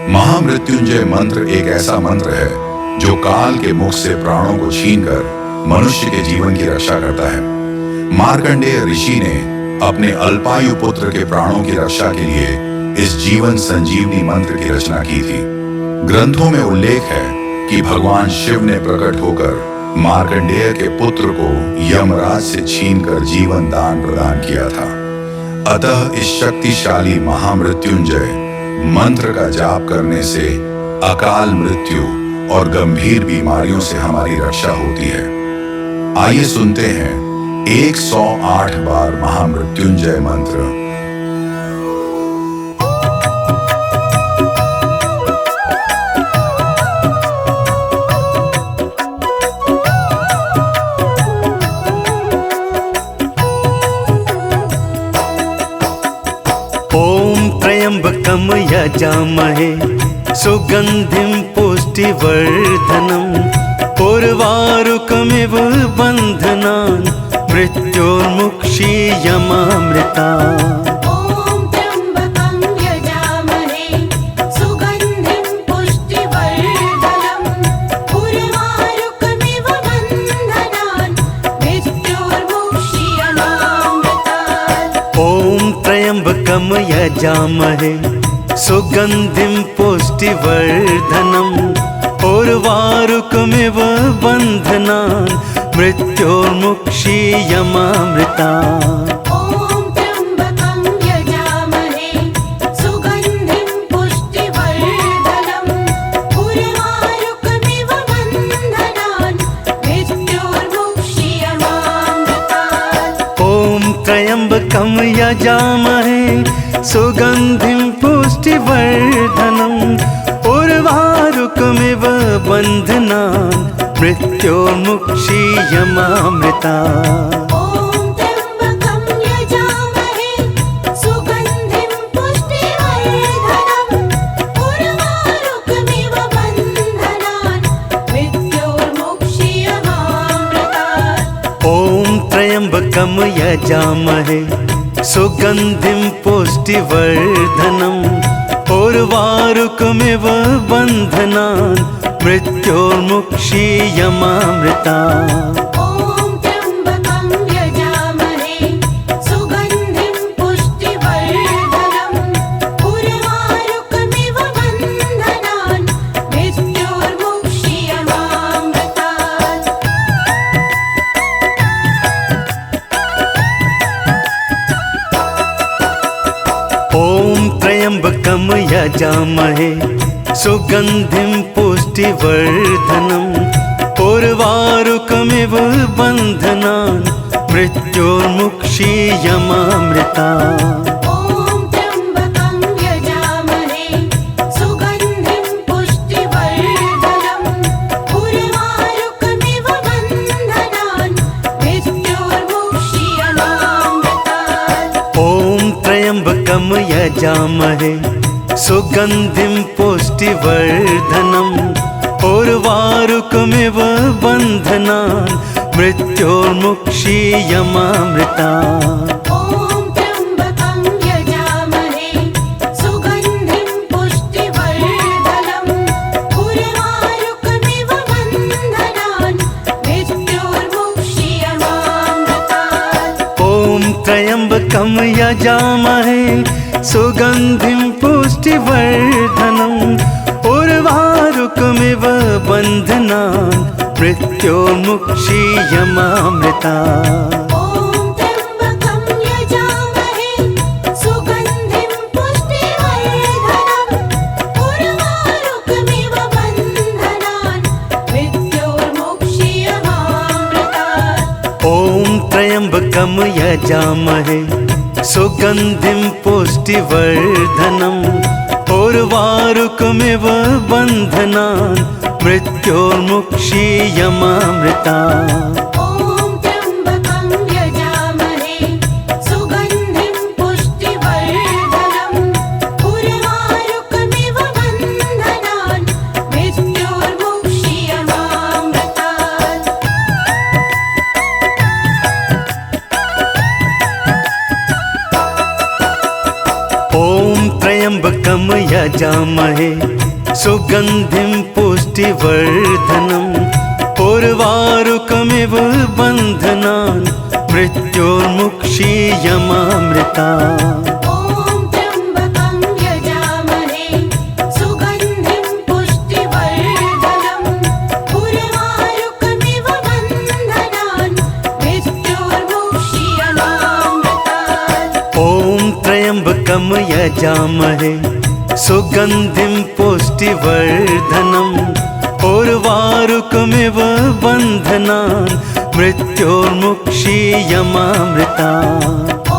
महामृत्युंजय मंत्र एक ऐसा मंत्र है जो काल के मुख से प्राणों को छीनकर मनुष्य के जीवन की रक्षा करता है। मार्कंडेय ऋषि ने अपने अल्पायु पुत्र के प्राणों की रक्षा के लिए इस जीवन संजीवनी मंत्र की रचना की थी। ग्रंथों में उल्लेख है कि भगवान शिव ने प्रकट होकर मार्कंडेय के पुत्र को यमराज से छीनकर जीवन दान प्रदान किया था। अतः इस शक्तिशाली महामृत्युंजय मंत्र का जाप करने से अकाल मृत्यु और गंभीर बीमारियों से हमारी रक्षा होती है। आइए सुनते हैं 108 बार महामृत्युंजय मंत्र। ओम त्र्यंबकम यजामहे सुगंधिं पुष्टिवर्धनम् उर्वारुकमिव बन्धनान् मृत्योर्मुक्षीयमामृतात्। ओम त्र्यंबकं यजामहे सुगंधिं पुष्टिवर्धनम् उर्वारुकमिव बन्धनान् मृत्योर्मुक्षीयमामृतात्। ओम त्र्यंबकम यजामहे सुगंधिं पुष्टिवर्धनम् उर्वारुकमिव बन्धनान् मृत्योर्मुक्षीयमामृतात्। ओम त्र्यंबकं यजामहे सुगंधिं पुष्टिवर्धनम् उर्वारुकमिव बन्धनान् मृत्योर्मुक्षीयमामृतात्। ओम त्र्यंबकम यजामहे सुगंधिं पुष्टिवर्धनम् उर्वारुकमिव बन्धनान् मृत्योर्मुक्षीयमामृतात्। ओम त्र्यंबकं यजामहे सुगंधिं पुष्टिवर्धनम् उर्वारुकमिव बन्धनान् मृत्योर्मुक्षीयमामृतात्। ओम त्र्यंबकम यजामहे सुगंधिं पुष्टिवर्धनम् उर्वारुकमिव बन्धनान् मृत्योर्मुक्षीयमामृतात्। ओम त्र्यंबकं यजामहे सुगंधिं पुष्टिवर्धनम् उर्वारुकमिव बन्धनान् मृत्योर्मुक्षीयमामृतात्। ओम त्र्यंबकम यजामहे सुगंधिं पुष्टिवर्धनम् उर्वारुकमिव बन्धनान् मृत्योर्मुक्षीयमामृतात्। ओम त्र्यंबकं यजामहे सुगंधिं पुष्टिवर्धनम् उर्वारुकमिव बन्धनान् मृत्योर्मुक्षीयमामृतात्। ओम त्र्यंबकम यजामहे सुगंधिं पुष्टिवर्धनम् उर्वारुकमिव बन्धनान् मृत्योर्मुक्षीयमामृतात्। ओम त्र्यंबकं यजामहे सुगंधिं पुष्टिवर्धनम् उर्वारुकमिव बन्धनान् मृत्योर्मुक्षीयमामृतात्। ओम त्र्यंबकम यजामहे सुगंधिं पुष्टिवर्धनम् उर्वारुकमिव बन्धनान् मृत्योर्मुक्षीयमामृतात्। ओम त्र्यंबकं यजामहे सुगंधिं पुष्टिवर्धनम् उर्वारुकमिव बन्धनान् मृत्योर्मुक्षीयमामृतात्। ओम त्र्यंबकम यजामहे सुगंधिं पुष्टिवर्धनम् उर्वारुकमिव बन्धनान् मृत्योर्मुक्षीयमामृतात्। ओम त्र्यंबकं यजामहे सुगंधिं पुष्टिवर्धनम् उर्वारुकमिव बन्धनान् मृत्योर्मुक्षीयमामृतात्। ओम त्र्यंबकम यजामहे यजामहे सुगन्धिं पुष्टिवर्धनम् उर्वारुकमिव बन्धनान् मृत्योर्मुक्षीयमामृता ॐ त्र्यम्बकं यजामहे सुगन्धिं पुष्टिवर्धनम् उर्वारुकमिव बन्धनान् मृत्योर्मुक्षीयमामृतात् ॐ त्र्यम्बकं यजामहे सुगन्धिं पुष्टिवर्धनम् उर्वारुकमिव बन्धनान् मृत्योर्मुक्षीयमामृता ॐ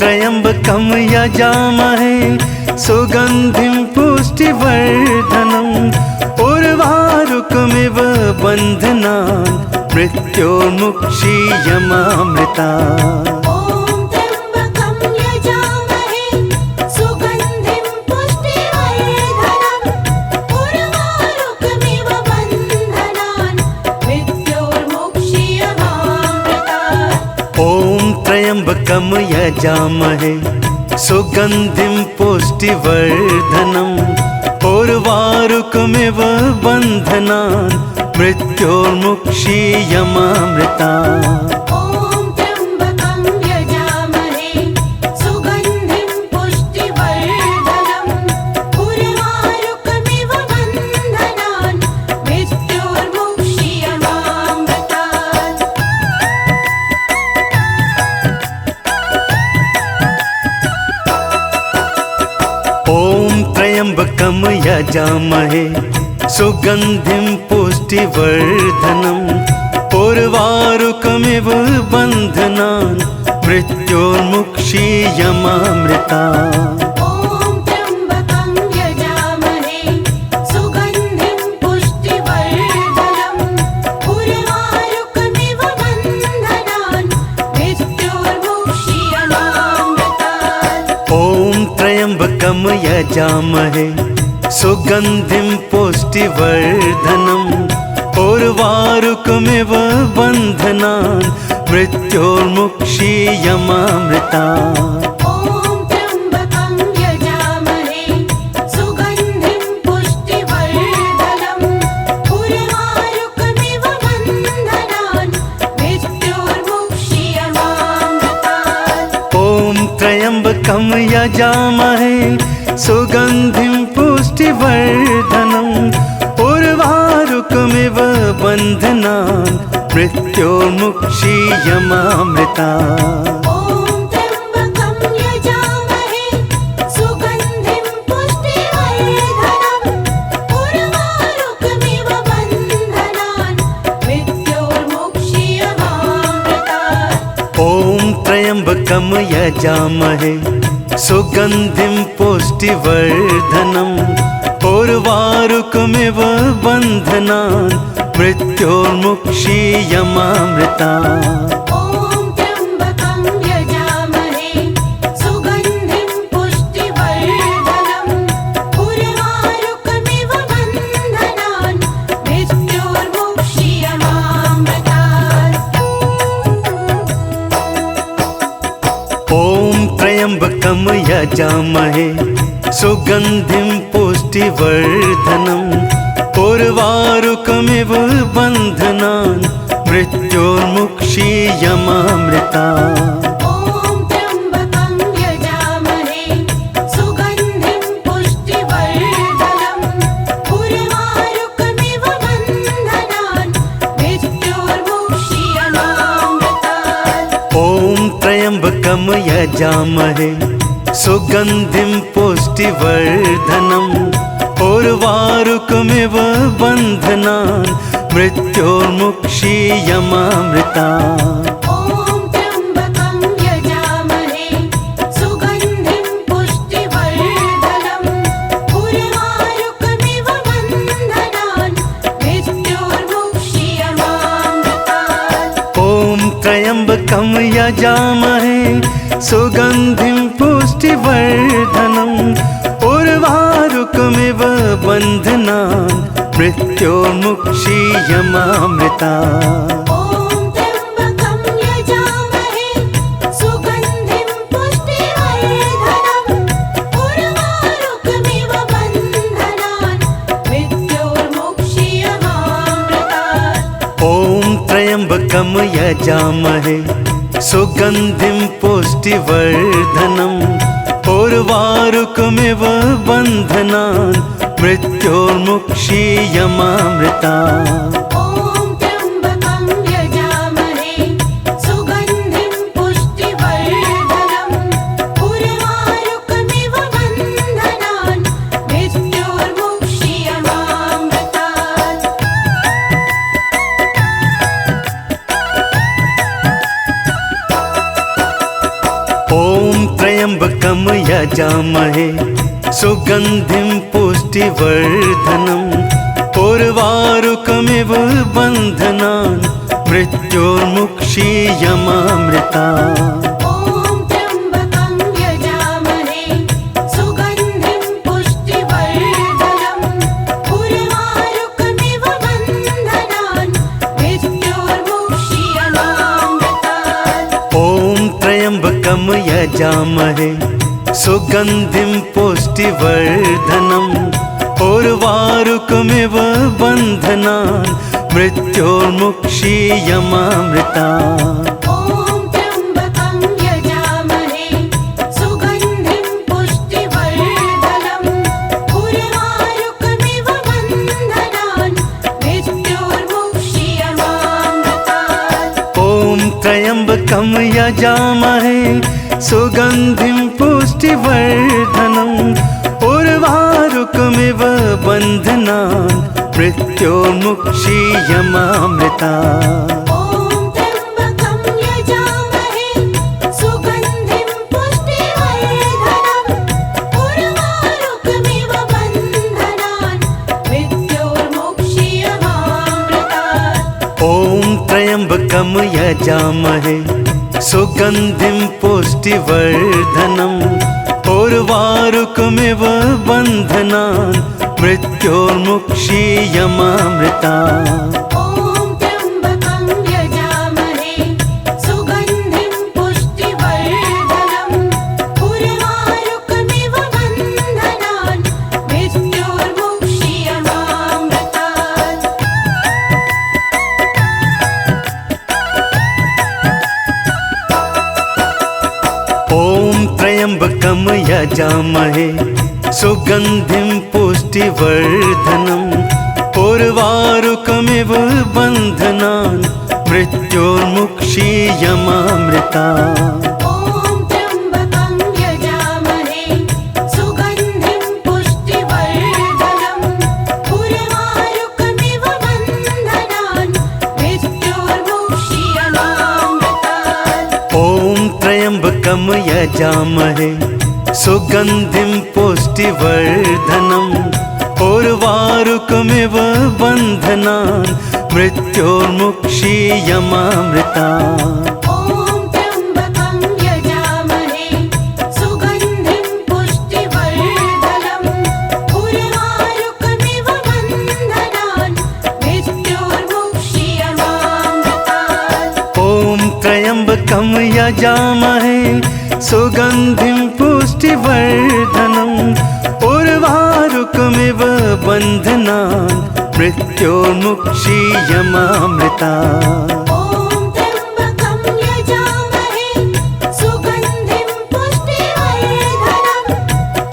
त्र्यम्बकं यजामहे सुगन्धिं पुष्टिवर्धनम् उर्वारुकमिव बन्धनान् मृत्योर्मुक्षीयमामृतात् ॐ त्र्यम्बकं यजामहे सुगन्धिं पुष्टिवर्धनम् उर्वारुकमिव बन्धनान् मृत्योर्मुक्षीयमामृता ॐ त्र्यम्बकं यजामहे सुगन्धिं पुष्टिवर्धनम् उर्वारुकमिव बन्धनान् मृत्योर्मुक्षीयमामृतात् ॐ त्र्यम्बकं यजामहे सुगन्धिं पुष्टिवर्धनम् उर्वारुकमिव बन्धनान् मृत्योर्मुक्षीयमामृता ॐ त्र्यम्बकं यजामहे सुगन्धिं पुष्टिवर्धनम् उर्वारुकमिव बन्धनान् मृत्योर्मुक्षीयमामृतात् ॐ त्र्यम्बकं यजामहे सुगन्धिं पुष्टिवर्धनम् उर्वारुकमिव बन्धनान् मृत्योर्मुक्षीयमामृता ॐ त्र्यम्बकं यजामहे सुगन्धिं पुष्टिवर्धनम् उर्वारुकमिव बन्धनान् मृत्योर्मुक्षीयमामृतात् ॐ त्र्यम्बकं यजामहे सुगन्धिं पुष्टिवर्धनम् उर्वारुकमिव बन्धनान् मृत्योर्मुक्षीयमामृता ॐ त्र्यम्बकं यजामहे सुगन्धिं पुष्टिवर्धनम् उर्वारुकमिव बन्धनान् मृत्योर्मुक्षीयमामृतात् ॐ त्र्यम्बकं यजामहे सुगन्धिं पुष्टिवर्धनम् उर्वारुकमिव बन्धनान् मृत्योर्मुक्षीयमामृता ॐ त्र्यम्बकं यजामहे सुगन्धिं पुष्टिवर्धनम् उर्वारुकमिव बन्धनान् मृत्योर्मुक्षीयमामृतात् ॐ त्र्यम्बकं यजामहे सुगन्धिं पुष्टिवर्धनम् उर्वारुकमिव बन्धनान् मृत्योर्मुक्षीयमामृता ॐ त्र्यम्बकं यजामहे सुगन्धिं पुष्टिवर्धनम् उर्वारुकमिव बन्धनान् मृत्योर्मुक्षीयमामृतात् ॐ त्र्यम्बकं यजामहे सुगन्धिं पुष्टिवर्धनम् उर्वारुकमिव बन्धनान् मृत्योर्मुक्षीयमामृता ॐ त्र्यम्बकं यजामहे सुगन्धिं पुष्टिवर्धनम् उर्वारुकमिव बन्धनान् मृत्योर्मुक्षीयमामृतात् ॐ त्र्यम्बकं यजामहे सुगन्धिं पुष्टिवर्धनम् उर्वारुकमिव बन्धनान् मृत्योर्मुक्षीयमामृता ॐ त्र्यम्बकं यजामहे सुगन्धिं पुष्टिवर्धनम् उर्वारुकमिव बन्धनान् मृत्योर्मुक्षीयमामृतात् ॐ त्र्यम्बकं यजामहे सुगन्धिं पुष्टिवर्धनम् उर्वारुकमिव उर्वारुकमिव बन्धनान् मृत्योर्मुक्षीयमामृता ॐ त्र्यम्बकं यजामहे सुगन्धिं पुष्टिवर्धनम् उर्वारुकमिव बन्धनान् मृत्योर्मुक्षीयमामृतात् ॐ त्र्यम्बकं यजामहे सुगन्धिं पुष्टिवर्धनम् उर्वारुकमिव बन्धनान् मृत्योर्मुक्षीयमामृता ॐ त्र्यम्बकं यजामहे सुगन्धिं पुष्टिवर्धनम् उर्वारुकमिव बन्धनान् मृत्योर्मुक्षीयमामृतात् ॐ त्र्यम्बकं यजामहे सुगन्धिं पुष्टिवर्धनम् उर्वारुकमिव बन्धनान् मृत्योर्मुक्षीयमामृता ॐ त्र्यम्बकं यजामहे सुगन्धिं पुष्टिवर्धनम् उर्वारुकमिव बन्धनान् मृत्योर्मुक्षीयमामृतात् ॐ त्र्यम्बकं यजामहे सुगन्धिं पुष्टिवर्धनम् उर्वारुकमिव बन्धनान् मृत्योर्मुक्षीयमामृता ॐ त्र्यम्बकं यजामहे सुगन्धिं पुष्टिवर्धनम् उर्वारुकमिव बन्धनान् मृत्योर्मुक्षीयमामृतात् ॐ त्र्यम्बकं यजामहे सुगन्धिं पुष्टिवर्धनम् उर्वारुकमिव बन्धनान् मृत्योर्मुक्षीयमामृता ॐ त्र्यम्बकं यजामहे सुगन्धिं पुष्टिवर्धनम् उर्वारुकमिव बन्धनान् मृत्योर्मुक्षीयमामृतात् ॐ त्र्यम्बकं यजामहे सुगन्धिं पुष्टिवर्धनम् उर्वारुकमिव बन्धनान् मृत्योर्मुक्षीयमामृता ॐ त्र्यम्बकं यजामहे सुगन्धिं पुष्टिवर्धनम् उर्वारुकमिव बन्धनान् मृत्योर्मुक्षीयमामृतात् ॐ त्र्यम्बकं यजामहे सुगन्धिं पुष्टिवर्धनम् उर्वारुकमिव बन्धनान् मृत्योर्मुक्षीयमामृता ॐ त्र्यम्बकं यजामहे सुगन्धिं पुष्टिवर्धनम् उर्वारुकमिव बन्धनान् मृत्योर्मुक्षीयमामृतात् ॐ त्र्यम्बकं यजामहे सुगन्धिं पुष्टिवर्धनम् उर्वारुकमिव बन्धनान् मृत्योर्मुक्षीयमामृता ॐ त्र्यम्बकं यजामहे सुगन्धिं पुष्टिवर्धनम् उर्वारुकमिव बन्धनान् मृत्योर्मुक्षीयमामृतात् ॐ त्र्यम्बकं यजामहे सुगन्धिं पुष्टिवर्धनम् उर्वारुकमिव बन्धनान् मृत्योर्मुक्षीयमामृता ॐ त्र्यम्बकं यजामहे सुगन्धिं पुष्टिवर्धनम्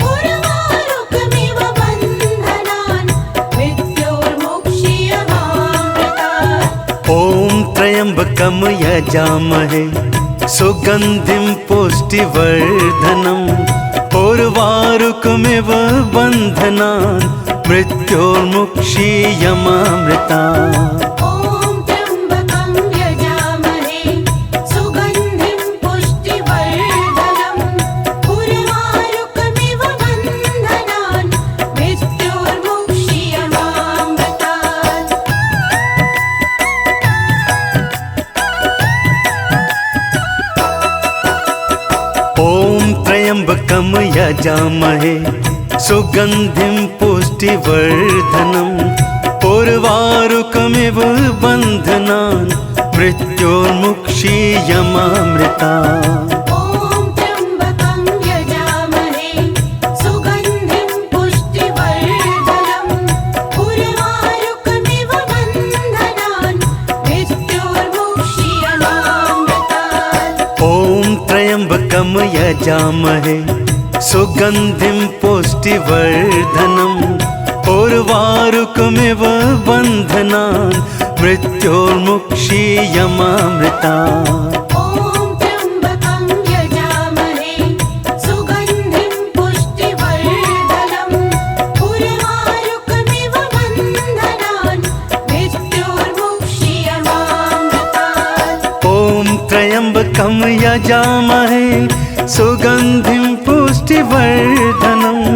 उर्वारुकमिव बन्धनान् मृत्योर्मुक्षीयमामृतात् ॐ त्र्यम्बकं यजामहे सुगन्धिं पुष्टिवर्धनम् उर्वारुकमिव बन्धनान् मृत्योर्मुक्षीयमामृता ॐ त्र्यम्बकं यजामहे सुगन्धिं पुष्टिवर्धनम् उर्वारुकमिव बन्धनान् मृत्योर्मुक्षीयमामृतात् ॐ त्र्यम्बकं यजामहे सुगन्धिं पुष्टिवर्धनम् उर्वारुकमिव बन्धनान् मृत्योर्मुक्षीयमामृता। ॐ त्र्यम्बकं यजामहे सुगन्धिं पुष्टिवर्धनम् उर्वारुकमिव बन्धनान् मृत्योर्मुक्षीयमामृतात्। ॐ त्र्यम्बकं यजामहे सुगन्धिं पुष्टिवर्धनम् उर्वारुकमिव बन्धनान् मृत्योर्मुक्षीयमामृता। ॐ त्र्यम्बकं यजामहे सुगन्धिं पुष्टिवर्धनम् उर्वारुकमिव बन्धनान् मृत्योर्मुक्षीयमामृतात्। ॐ त्र्यम्बकं यजामहे सुगन्धिं पुष्टिवर्धनम्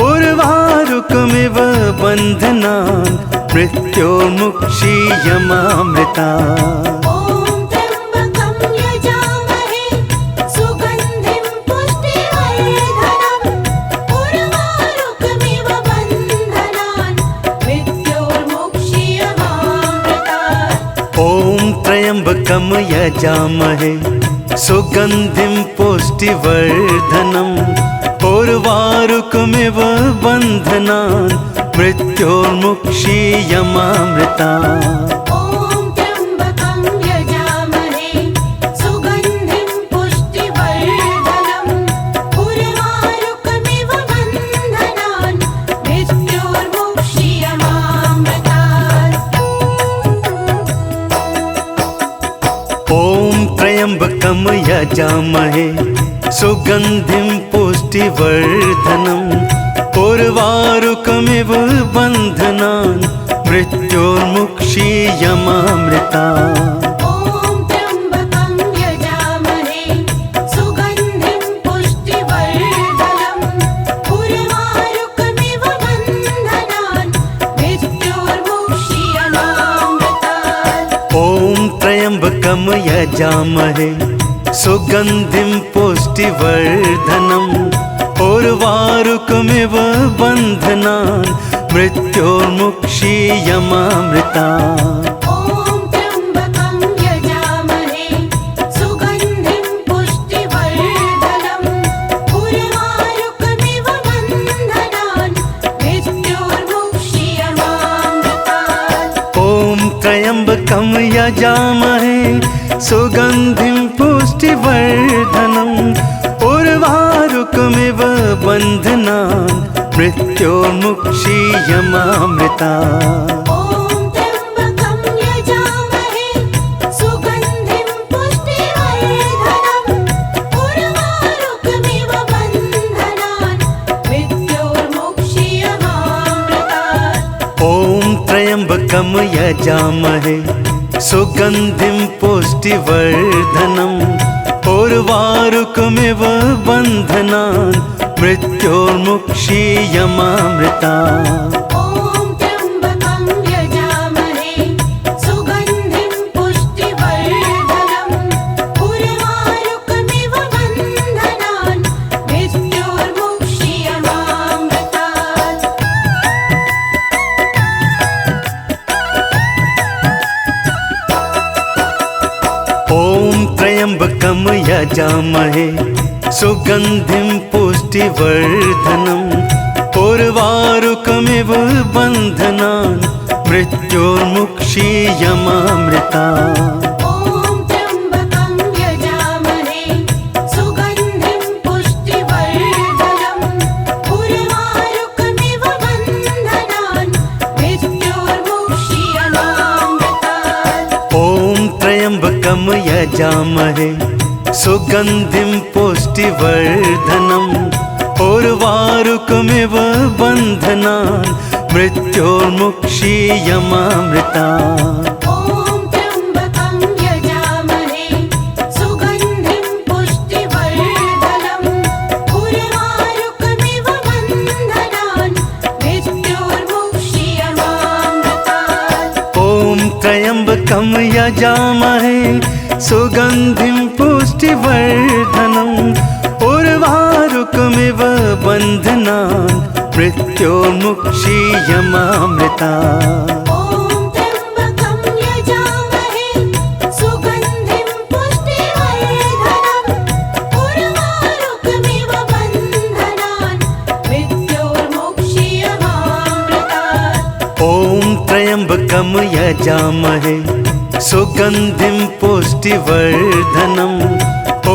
उर्वारुकमिव बन्धनान् मृत्योर्मुक्षीयमामृता। ॐ त्र्यम्बकं यजामहे सुगन्धिं पुष्टिवर्धनम् उर्वारुकमिव बन्धनान् मृत्योर्मुक्षीयमामृतात्। ॐ त्र्यम्बकं यजामहे सुगन्धिं पुष्टिवर्धनम् उर्वारुकमिव बन्धनान् मृत्योर्मुक्षीयमामृता। ॐ त्र्यम्बकं यजामहे सुगन्धिं पुष्टिवर्धनम् उर्वारुकमिव बन्धनान् मृत्योर्मुक्षीयमामृतात्। ॐ त्र्यम्बकं यजामहे सुगन्धिं पुष्टिवर्धनम् उर्वारुकमिव बन्धनान् मृत्योर्मुक्षीयमामृता। ॐ त्र्यम्बकं यजामहे सुगन्धिं पुष्टिवर्धनम् उर्वारुकमिव बन्धनान् मृत्योर्मुक्षीयमामृतात्। ॐ त्र्यम्बकं यजामहे सुगन्धिं पुष्टिवर्धनम् उर्वारुकमिव बन्धनान् मृत्योर्मुक्षीयमामृता। ॐ त्र्यम्बकं यजामहे सुगन्धिं पुष्टिवर्धनम् उर्वारुकमिव बन्धनान् मृत्योर्मुक्षीयमामृतात्। ॐ त्र्यम्बकं यजामहे सुगन्धिं पुष्टिवर्धनम् उर्वारुकमिव बन्धनान् मृत्योर्मुक्षीयमामृता। ॐ त्र्यम्बकं यजामहे सुगन्धिं पुष्टिवर्धनम् उर्वारुकमिव बन्धनान् मृत्योर्मुक्षीयमामृतात्। ॐ त्र्यम्बकं यजामहे सुगन्धिं पुष्टिवर्धनम् उर्वारुकमिव बन्धनान् मृत्योर्मुक्षीयमामृता। ॐ त्र्यम्बकं यजामहे सुगन्धिं पुष्टिवर्धनम् उर्वारुकमिव बन्धनान् मृत्योर्मुक्षीयमामृतात्। ॐ त्र्यम्बकं यजामहे सुगन्धिं पुष्टिवर्धनम् उर्वारुकमिव बन्धनान् मृत्योर्मुक्षीयमामृता। ॐ त्र्यम्बकं यजामहे सुगन्धिं पुष्टिवर्धनम् उर्वारुकमिव बन्धनान् मृत्योर्मुक्षीयमामृतात्। ॐ त्र्यम्बकं यजामहे सुगन्धिं पुष्टिवर्धनम् उर्वारुकमिव बन्धनान् मृत्योर्मुक्षीयमामृता। ॐ त्र्यम्बकं यजामहे सुगन्धिं पुष्टिवर्धनम् उर्वारुकमिव बन्धनान् मृत्योर्मुक्षीयमामृतात्। ॐ त्र्यम्बकं यजामहे सुगन्धिं पुष्टिवर्धनम् उर्वारुकमिव बन्धनान् मृत्योर्मुक्षीयमामृता। ॐ त्र्यम्बकं यजामहे सुगन्धिं पुष्टिवर्धनम् उर्वारुकमिव बन्धनान् मृत्योर्मुक्षीयमामृतात्। ॐ त्र्यम्बकं यजामहे सुगन्धिं पुष्टिवर्धनम्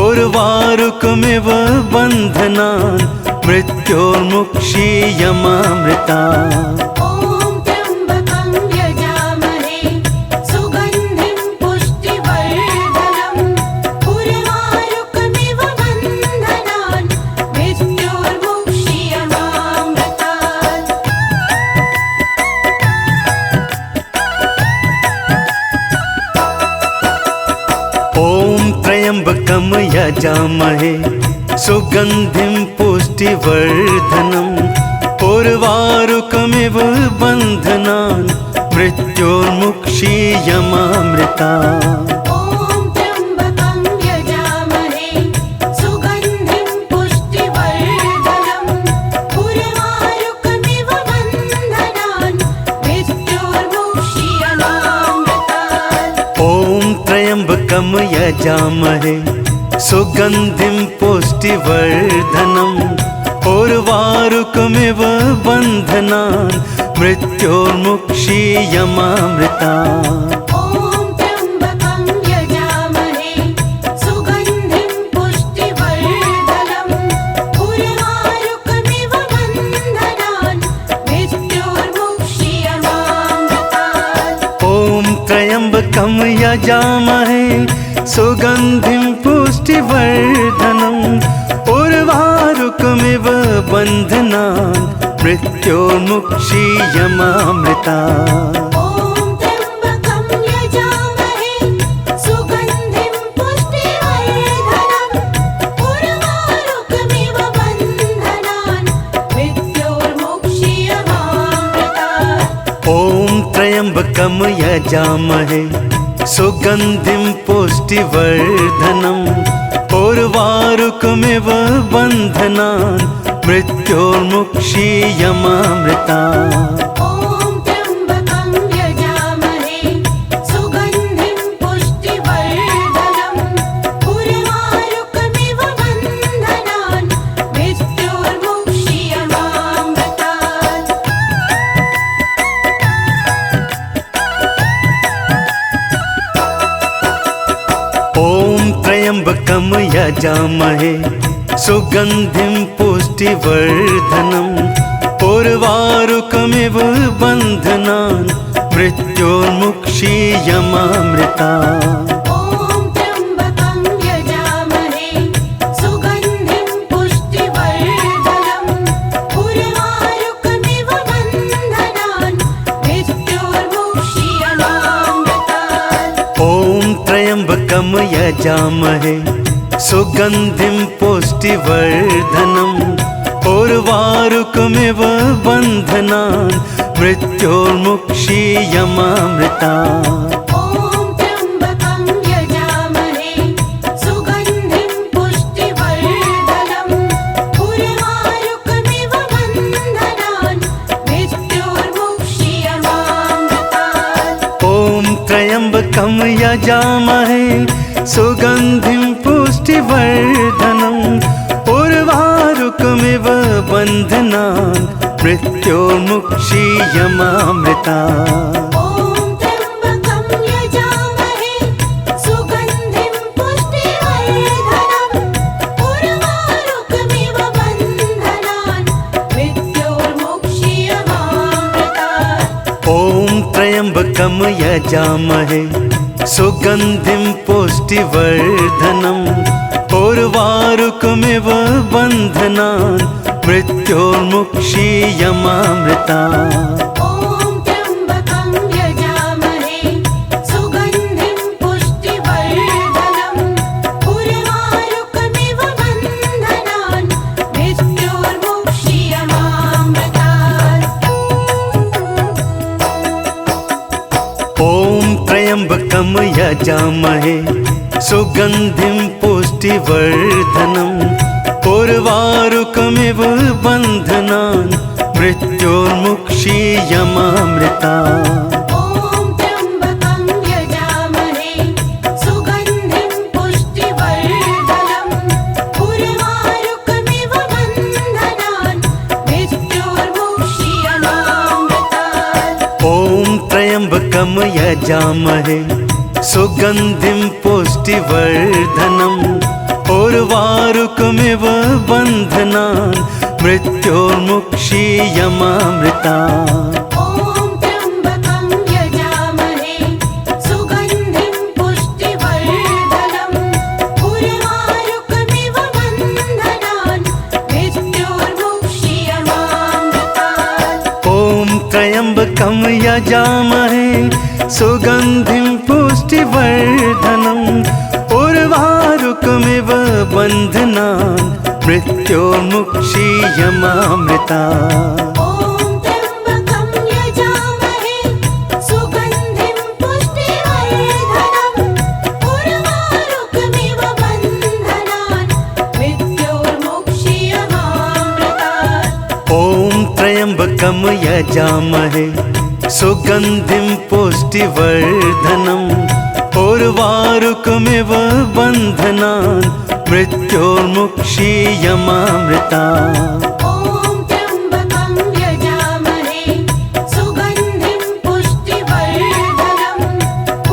उर्वारुकमिव बन्धनान् मृत्योर्मुक्षीयमामृता। ॐ त्र्यम्बकं यजामहे सुगन्धिं पुष्टिवर्धनम् उर्वारुकमिव बन्धनान् मृत्योर्मुक्षीयमामृतात्। ॐ त्र्यम्बकं यजामहे सुगन्धिं पुष्टिवर्धनम् उर्वारुकमिव बन्धनान् मृत्योर्मुक्षीयमामृता। ॐ त्र्यम्बकं यजामहे सुगन्धिं पुष्टिवर्धनम् उर्वारुकमिव बन्धनान् मृत्योर्मुक्षीयमामृतात्। ॐ त्र्यम्बकं यजामहे सुगन्धिं पुष्टिवर्धनम् उर्वारुकमिव बन्धनान् मृत्योर्मुक्षीयमामृता। ॐ त्र्यम्बकं यजामहे सुगन्धिं पुष्टिवर्धनम् उर्वारुकमिव बन्धनान् मृत्योर्मुक्षीयमामृतात्। ॐ त्र्यम्बकं यजामहे सुगन्धिं पुष्टिवर्धनम् उर्वारुकमिव बन्धनान् मृत्योर्मुक्षीयमामृता। ॐ त्र्यम्बकं यजामहे सुगन्धिं पुष्टिवर्धनम् उर्वारुकमिव बन्धनान् मृत्योर्मुक्षीयमामृतात्। ॐ त्र्यम्बकं यजामहे सुगन्धिं पुष्टिवर्धनम् उर्वारुकमिव बन्धनान् मृत्योर्मुक्षीयमामृता। ॐ त्र्यम्बकं यजामहे सुगन्धिं पुष्टिवर्धनम् उर्वारुकमिव बन्धनान् मृत्योर्मुक्षीयमामृतात्। ॐ त्र्यम्बकं यजामहे सुगन्धिं पुष्टिवर्धनम् उर्वारुकमिव बन्धनान् मृत्योर्मुक्षीयमामृता। ॐ त्र्यम्बकं यजामहे सुगन्धिं पुष्टिवर्धनम् उर्वारुकमिव बन्धनान् मृत्योर्मुक्षीयमामृतात्। ॐ त्र्यम्बकं यजामहे सुगन्धिं पुष्टिवर्धनम् उर्वारुकमिव बन्धनान् मृत्योर्मुक्षीयमामृता। ॐ त्र्यम्बकं यजामहे सुगन्धिं पुष्टिवर्धनम् उर्वारुकमिव बन्धनान् मृत्योर्मुक्षीयमामृतात्। ॐ त्र्यम्बकं यजामहे सुगन्धिं पुष्टिवर्धनम् उर्वारुकमिव बन्धनान् मृत्योर्मुक्षीयमामृता। ॐ त्र्यम्बकं यजामहे सुगन्धिं पुष्टिवर्धनम् उर्वारुकमिव बन्धनान् मृत्योर्मुक्षीयमामृतात्। ॐ त्र्यम्बकं यजामहे सुगन्धिं पुष्टिवर्धनम् उर्वारुकमिव बन्धनान् मृत्योर्मुक्षीयमामृता। ॐ त्र्यम्बकं यजामहे सुगन्धिं पुष्टिवर्धनम् उर्वारुकमिव बन्धनान् मृत्योर्मुक्षीयमामृतात्। ॐ त्र्यम्बकं यजामहे सुगन्धिं पुष्टिवर्धनम् उर्वारुकमिव बन्धनान् मृत्योर्मुक्षीयमामृता। ॐ त्र्यम्बकं यजामहे सुगन्धिं पुष्टिवर्धनम् उर्वारुकमिव बन्धनान् मृत्योर्मुक्षीयमामृतात्। ॐ त्र्यम्बकं यजामहे सुगन्धिं पुष्टिवर्धनम् उर्वारुकमिव बन्धनान् मृत्योर्मुक्षीयमामृता। ॐ त्र्यम्बकं यजामहे सुगन्धिं पुष्टिवर्धनम् उर्वारुकमिव बन्धनान् मृत्योर्मुक्षीयमामृतात्। ॐ त्र्यम्बकं यजामहे सुगन्धिं पुष्टिवर्धनम् उर्वारुकमिव बन्धनान् मृत्योर्मुक्षीयमामृता। ॐ त्र्यम्बकं यजामहे सुगन्धिं पुष्टिवर्धनम् उर्वारुकमिव बन्धनान् मृत्योर्मुक्षीयमामृतात्। ॐ त्र्यम्बकं यजामहे सुगन्धिं पुष्टिवर्धनम् उर्वारुकमिव बन्धनान् मृत्योर्मुक्षीयमामृता। ॐ त्र्यम्बकं यजामहे सुगन्धिं पुष्टिवर्धनम्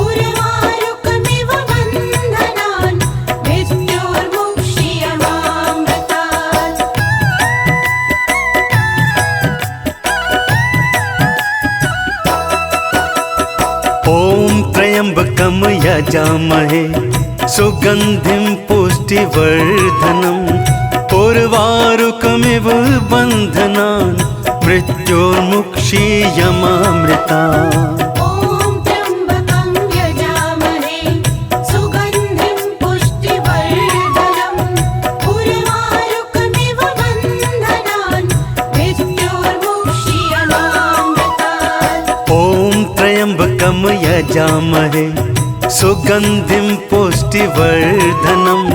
उर्वारुकमिव बन्धनान् मृत्योर्मुक्षीयमामृतात्। ॐ त्र्यम्बकं यजामहे सुगन्धिं पुष्टिवर्धनम् उर्वारुकमिव बन्धनान् मृत्योर्मुक्षीयमामृता। ॐ त्र्यम्बकं यजामहे सुगन्धिं पुष्टिवर्धनम् उर्वारुकमिव बन्धनान् मृत्योर्मुक्षीयमामृतात्। ॐ त्र्यम्बकं यजामहे सुगन्धिं पुष्टिवर्धनम्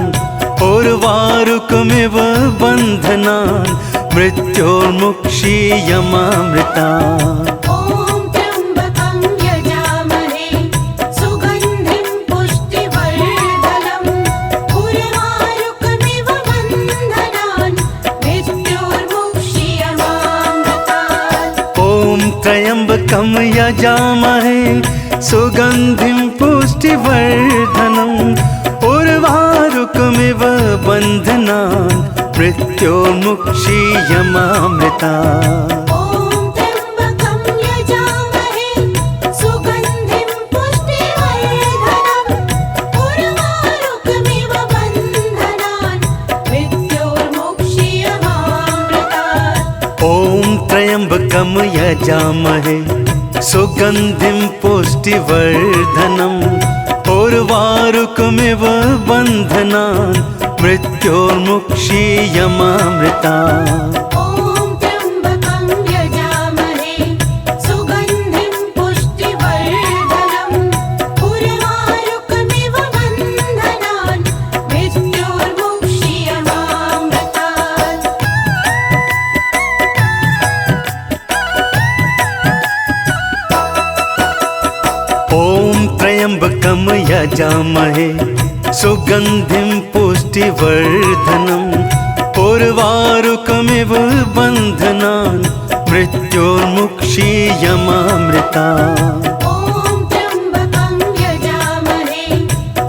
उर्वारुकमिव बन्धनान् मृत्योर्मुक्षीयमामृता। ॐ त्र्यम्बकं यजामहे सुगन्धिं पुष्टिवर्धनम् उर्वारुकमिव बन्धनान् मृत्योर्मुक्षीयमामृतात्। ॐ त्र्यम्बकं यजामहे सुगन्धिं पुष्टिवर्धनम् उर्वारुकमिव बन्धनान् मृत्योर्मुक्षीयमामृता। ॐ त्र्यम्बकं यजामहे सुगन्धिं पुष्टिवर्धनम् उर्वारुकमिव बन्धनान् मृत्योर्मुक्षीयमामृतात्। ॐ त्र्यम्बकं यजामहे सुगन्धिं पुष्टिवर्धनम् उर्वारुकमिव बन्धनान् मृत्योर्मुक्षीयमामृता। ॐ त्र्यम्बकं यजामहे सुगन्धिं पुष्टिवर्धनम् उर्वारुकमिव बन्धनान् मृत्योर्मुक्षीयमामृतात्। ॐ त्र्यम्बकं यजामहे सुगन्धिं पुष्टिवर्धनम् उर्वारुकमिव बन्धनान् मृत्योर्मुक्षीयमामृता। ॐ त्र्यम्बकं यजामहे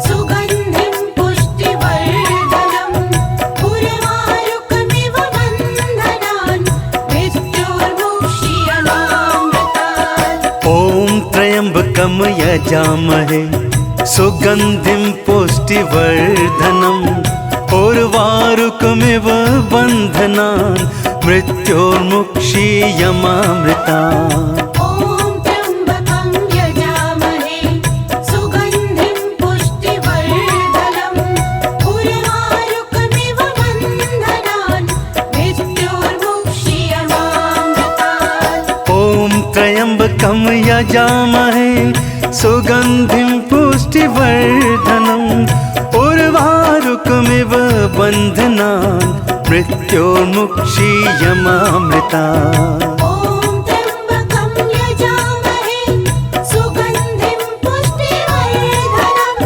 सुगन्धिं पुष्टिवर्धनम् उर्वारुकमिव बन्धनान् मृत्योर्मुक्षीयमामृतात्। ॐ त्र्यम्बकं यजामहे सुगन्धिं पुष्टिवर्धनम् उर्वारुकमिव बन्धनान् मृत्योर्मुक्षीयमामृता। ॐ त्र्यम्बकं यजामहे सुगन्धिं पुष्टिवर्धनम् उर्वारुकमिव बन्धनान् मृत्योर्मुक्षीयमामृतात्। ॐ त्र्यम्बकं यजामहे सुगन्धिं पुष्टिवर्धनम् उर्वारुकमिव बन्धनान् मृत्योर्मुक्षीयमामृता। ॐ त्र्यम्बकं यजामहे सुगन्धिं पुष्टिवर्धनम्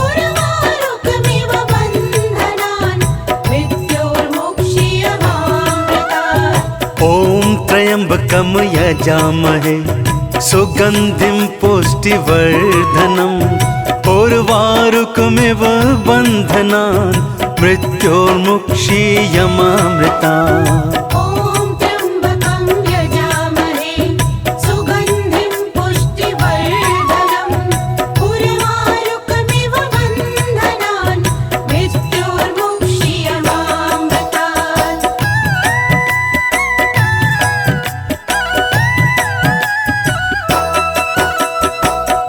उर्वारुकमिव बन्धनान् मृत्योर्मुक्षीयमामृतात्। ॐ त्र्यम्बकं यजामहे सुगन्धिं पुष्टिवर्धनम् उर्वारुकमिव बन्धनान् मृत्योर्मुक्षीयमामृता। ॐ त्र्यम्बकं यजामहे सुगन्धिं पुष्टिवर्धनम् उर्वारुकमिव बन्धनान् मृत्योर्मुक्षीयमामृतात्।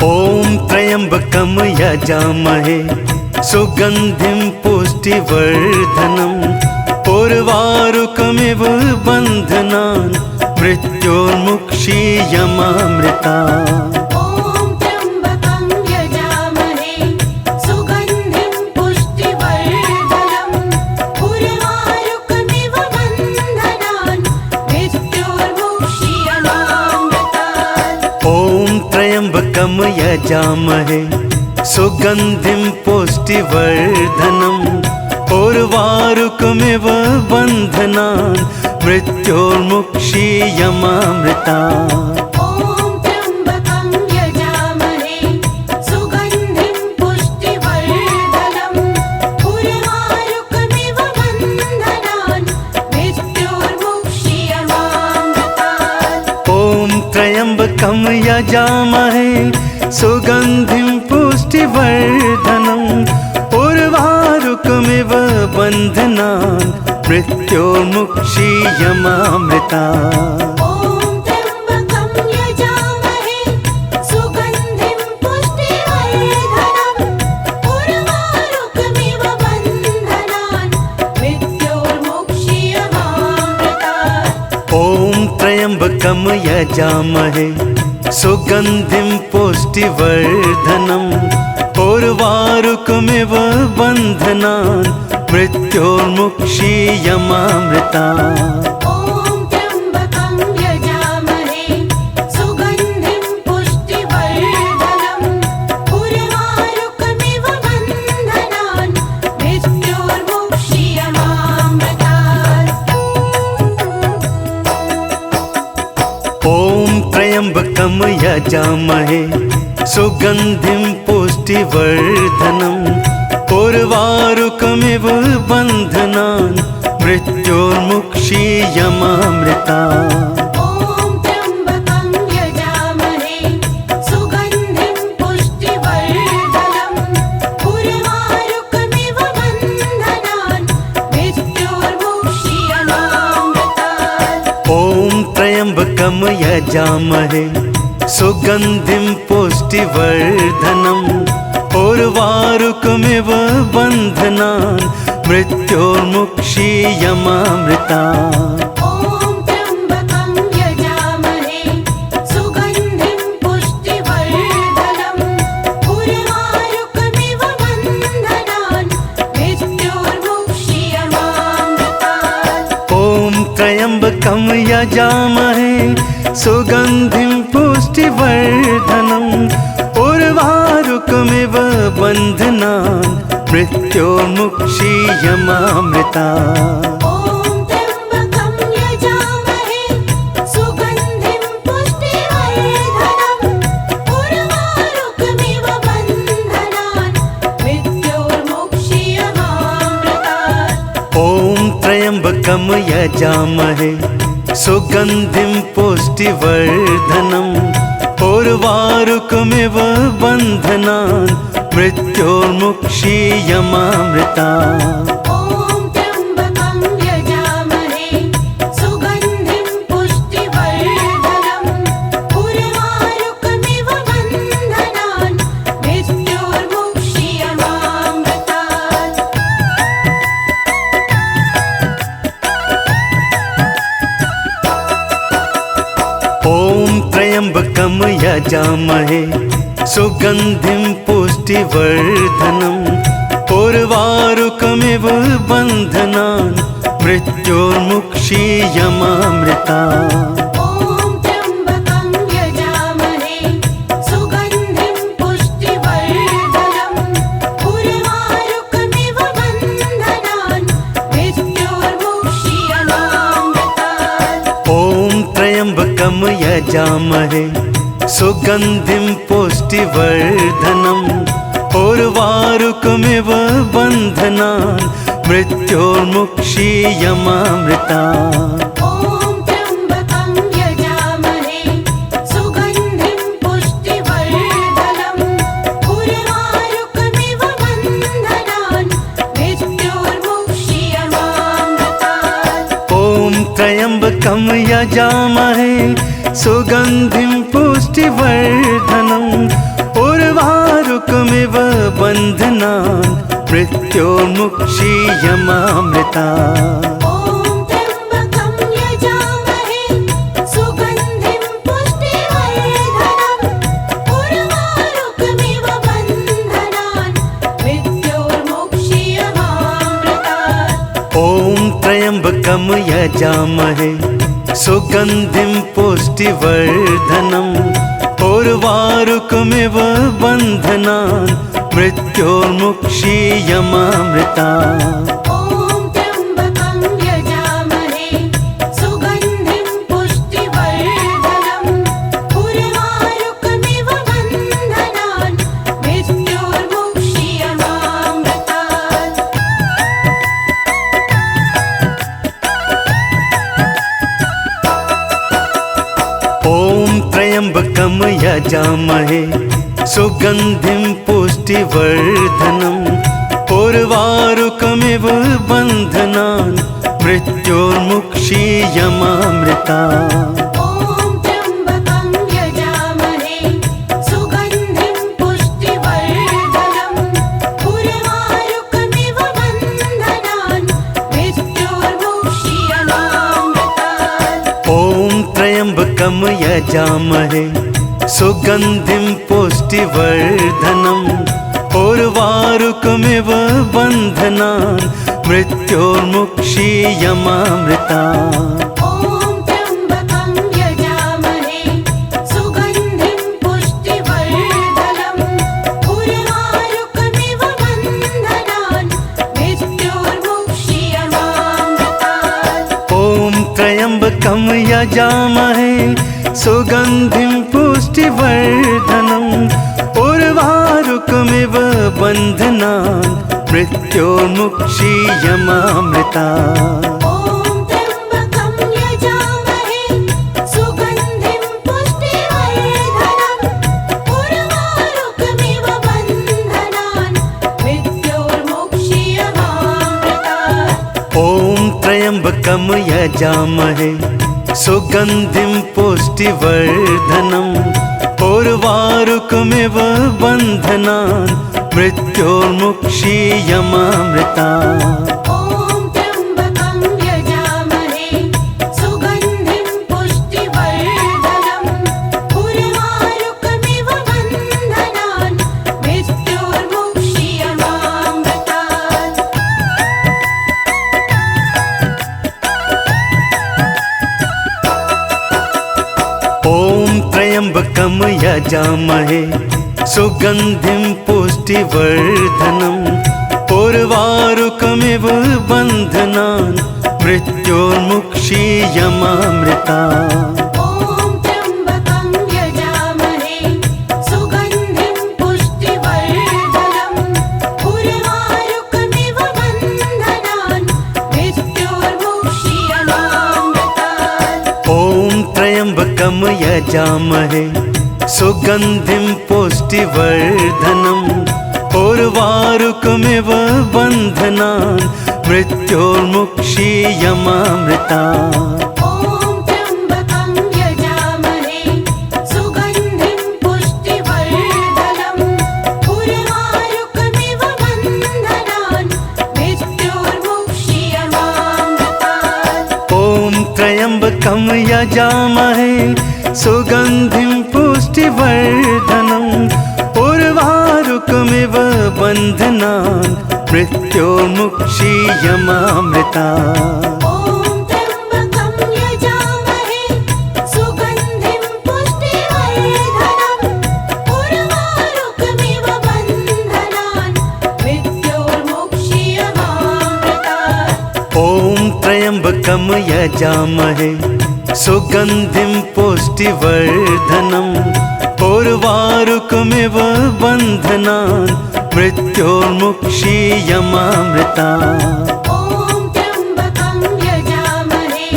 ॐ त्र्यम्बकं यजामहे सुगन्धिं पुष्टिवर्धनम् उर्वारुकमिव बन्धनान् मृत्योर्मुक्षीयमामृता। ॐ त्र्यम्बकं यजामहे सुगन्धिं पुष्टिवर्धनम् उर्वारुकमिव बन्धनान् मृत्योर्मुक्षीयमामृतात्। ॐ त्र्यम्बकं यजामहे सुगन्धिं पुष्टिवर्धनम् उर्वारुकमिव बन्धनान् मृत्योर्मुक्षीयमामृता। ॐ त्र्यम्बकं यजामहे सुगन्धिं पुष्टिवर्धनम् उर्वारुकमिव बन्धनान् मृत्योर्मुक्षीयमामृतात्। ॐ त्र्यम्बकं यजामहे सुगन्धिं पुष्टिवर्धनम् उर्वारुकमिव बन्धनान् मृत्योर्मुक्षीयमामृता। ॐ त्र्यम्बकं यजामहे सुगन्धिं पुष्टिवर्धनम् उर्वारुकमिव बन्धनान् मृत्योर्मुक्षीयमामृतात्। ॐ त्र्यम्बकं यजामहे सुगन्धिं पुष्टिवर्धनम् उर्वारुकमिव बन्धनान् मृत्योर्मुक्षीयमामृता। ॐ त्र्यम्बकं यजामहे सुगन्धिं पुष्टिवर्धनम् उर्वारुकमिव बन्धनान् मृत्योर्मुक्षीयमामृतात्। ॐ त्र्यम्बकं यजामहे सुगन्धिं पुष्टिवर्धनम् उर्वारुकमिव बन्धनान् मृत्योर्मुक्षीयमामृता। ॐ त्र्यम्बकं यजामहे सुगन्धिं पुष्टिवर्धनम् उर्वारुकमिव बन्धनान् मृत्योर्मुक्षीयमामृतात्। ॐ त्र्यम्बकं यजामहे सुगन्धिं पुष्टिवर्धनम् उर्वारुकमिव बन्धनान् मृत्योर्मुक्षीयमामृता। ॐ त्र्यम्बकं यजामहे सुगन्धिं पुष्टिवर्धनम् उर्वारुकमिव बन्धनान् मृत्योर्मुक्षीयमामृतात्। ॐ त्र्यम्बकं यजामहे सुगन्धिं पुष्टिवर्धनम् उर्वारुकमिव बन्धनान् मृत्योर्मुक्षीयमामृता। ॐ त्र्यम्बकं यजामहे सुगन्धिं पुष्टिवर्धनम् उर्वारुकमिव बन्धनान् मृत्योर्मुक्षीयमामृतात्। ॐ त्र्यम्बकं यजामहे सुगन्धिं पुष्टिवर्धनम् उर्वारुकमिव बन्धनान् मृत्योर्मुक्षीयमामृता। ॐ त्र्यम्बकं यजामहे सुगन्धिं पुष्टिवर्धनम् उर्वारुकमिव बन्धनान् मृत्योर्मुक्षीयमामृतात्। त्र्यम्बकं यजामहे सुगन्धिं पुष्टिवर्धनम् उर्वारुकमिव बन्धनान् मृत्योर्मुक्षीयमामृता। ॐ त्र्यम्बकं यजामहे सुगन्धिं पुष्टिवर्धनम् उर्वारुकमिव बन्धनान् मृत्योर्मुक्षीयमामृतात्। ॐ त्र्यम्बकं यजामहे सुगन्धिं पुष्टिवर्धनम् उर्वारुकमिव बन्धनान् मृत्योर्मुक्षीयमामृता। ॐ त्र्यम्बकं यजामहे सुगन्धिं पुष्टिवर्धनम् उर्वारुकमिव बन्धनान् मृत्योर्मुक्षीयमामृतात्। ॐ त्र्यम्बकं यजामहे सुगन्धिं पुष्टिवर्धनम् उर्वारुकमिव बन्धनान् मृत्योर्मुक्षीयमामृता। ॐ त्र्यम्बकं यजामहे सुगन्धिं पुष्टिवर्धनम् उर्वारुकमिव बन्धनान् मृत्योर्मुक्षीयमामृतात्। ॐ त्र्यम्बकं यजामहे सुगन्धिं पुष्टिवर्धनम् उर्वारुकमिव बन्धनान् मृत्योर्मुक्षीयमामृता। ॐ त्र्यम्बकं यजामहे सुगन्धिं पुष्टिवर्धनम् उर्वारुकमिव बन्धनान् मृत्योर्मुक्षीयमामृतात्। ॐ त्र्यम्बकं यजामहे सुगन्धिं पुष्टिवर्धनम् उर्वारुकमिव बन्धनान् मृत्योर्मुक्षीयमामृता। ॐ त्र्यम्बकं यजामहे सुगन्धिं पुष्टिवर्धनम् उर्वारुकमिव बन्धनान् मृत्योर्मुक्षीयमामृतात्। ॐ त्र्यम्बकं यजामहे सुगन्धिं पुष्टिवर्धनम् उर्वारुकमिव बन्धनान् मृत्योर्मुक्षीयमामृता। ॐ त्र्यम्बकं यजामहे सुगन्धिं पुष्टिवर्धनम् उर्वारुकमिव बन्धनान् मृत्योर्मुक्षीयमामृतात्। ॐ त्र्यम्बकं यजामहे सुगन्धिं पुष्टिवर्धनम् उर्वारुकमिव बन्धनान् मृत्योर्मुक्षीयमामृता। ॐ त्र्यम्बकं यजामहे सुगन्धिं पुष्टिवर्धनम् उर्वारुकमिव बन्धनान् मृत्योर्मुक्षीयमामृतात्। ॐ त्र्यम्बकं यजामहे सुगन्धिं पुष्टिवर्धनम् उर्वारुकमिव बन्धनान् मृत्योर्मुक्षीयमामृता। ॐ त्र्यम्बकं यजामहे सुगन्धिं पुष्टिवर्धनम् उर्वारुकमिव बन्धनान् मृत्योर्मुक्षीयमामृतात्। ॐ त्र्यम्बकं यजामहे सुगन्धिं पुष्टिवर्धनम् उर्वारुकमिव बन्धनान् मृत्योर्मुक्षीयमामृता। ॐ त्र्यम्बकं यजामहे सुगन्धिं पुष्टिवर्धनम् उर्वारुकमिव बन्धनान् मृत्योर्मुक्षीयमामृतात्। ॐ त्र्यम्बकं यजामहे सुगन्धिं पुष्टिवर्धनम् उर्वारुकमिव बन्धनान् मृत्योर्मुक्षीयमामृता। ॐ त्र्यम्बकं यजामहे सुगन्धिं पुष्टिवर्धनम् उर्वारुकमिव बन्धनान् मृत्योर्मुक्षीयमामृतात्। ॐ त्र्यम्बकं यजामहे सुगन्धिं पुष्टिवर्धनम् उर्वारुकमिव बन्धनान् मृत्योर्मुक्षीयमामृता। ॐ त्र्यम्बकं यजामहे सुगन्धिं पुष्टिवर्धनम् उर्वारुकमिव बन्धनान् मृत्योर्मुक्षीयमामृतात्। ॐ त्र्यम्बकं यजामहे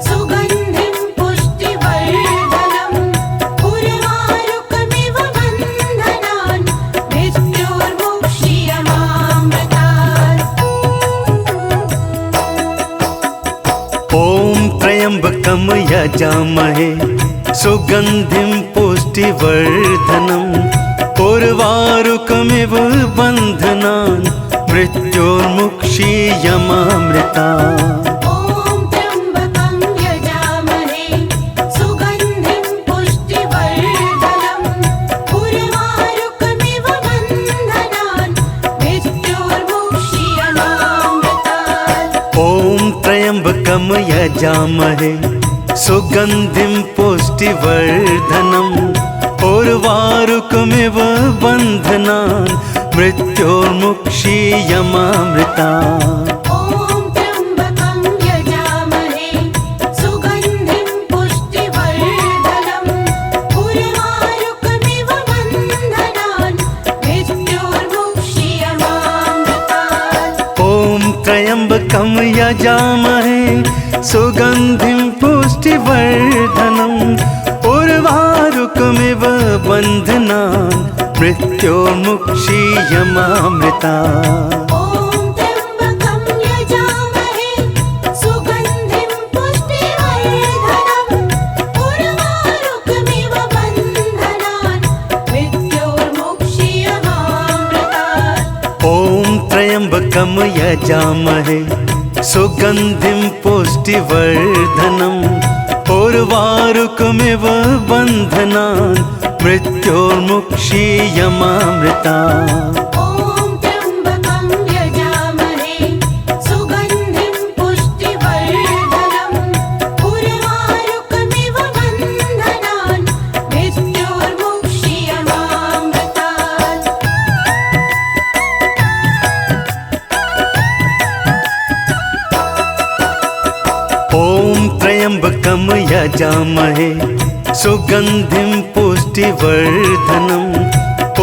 सुगन्धिं पुष्टिवर्धनम् उर्वारुकमिव बन्धनान् मृत्योर्मुक्षीयमामृतात्। ॐ त्र्यम्बकं यजामहे सुगन्धिं पुष्टिवर्धनम् उर्वारुकमिव बन्धनान् मृत्योर्मुक्षीयमामृतात्। ॐ त्र्यम्बकं यजामहे सुगन्धिं पुष्टिवर्धनम् उर्वारुकमिव बन्धनान् मृत्योर्मुक्षीयमामृतात्। ॐ त्र्यम्बकं यजामहे सुगन्धिं पुष्टिवर्धनम् उर्वारुकमिव बन्धनान् मृत्योर्मुक्षीयमामृतात्। ॐ त्र्यम्बकं यजामहे सुगन्धिं पुष्टिवर्धनम् उर्वारुकमिव बन्धनान् मृत्योर्मुक्षीयमामृतात्। ॐ त्र्यम्बकं यजामहे सुगन्धिं पुष्टिवर्धनम् उर्वारुकमिव बन्धनान् मृत्योर्मुक्षीयमामृतात्। ॐ त्र्यम्बकं यजामहे सुगन्धिं पुष्टिवर्धनम् उर्वारुकमिव बन्धनान् मृत्योर्मुक्षीयमामृतात्। ॐ त्र्यम्बकं यजामहे सुगन्धिं पुष्टिवर्धनम् उर्वारुकमिव बन्धनान् मृत्योर्मुक्षीयमामृतात्। ॐ त्र्यम्बकं यजामहे सुगन्धिं पुष्टिवर्धनम्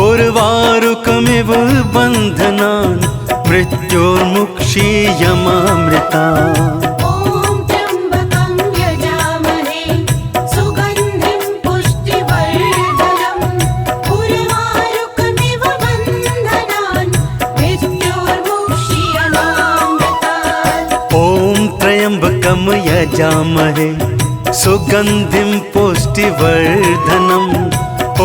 उर्वारुकमिव बन्धनान् मृत्योर्मुक्षीयमामृतात्। ॐ त्र्यम्बकं यजामहे सुगन्धिं पुष्टिवर्धनम् उर्वारुकमिव बन्धनान् मृत्योर्मुक्षीयमामृतात्। ॐ त्र्यम्बकं यजामहे सुगन्धिं पुष्टिवर्धनम् उर्वारुकमिव बन्धनान् मृत्योर्मुक्षीयमामृतात्। ॐ त्र्यम्बकं यजामहे सुगन्धिं पुष्टिवर्धनम्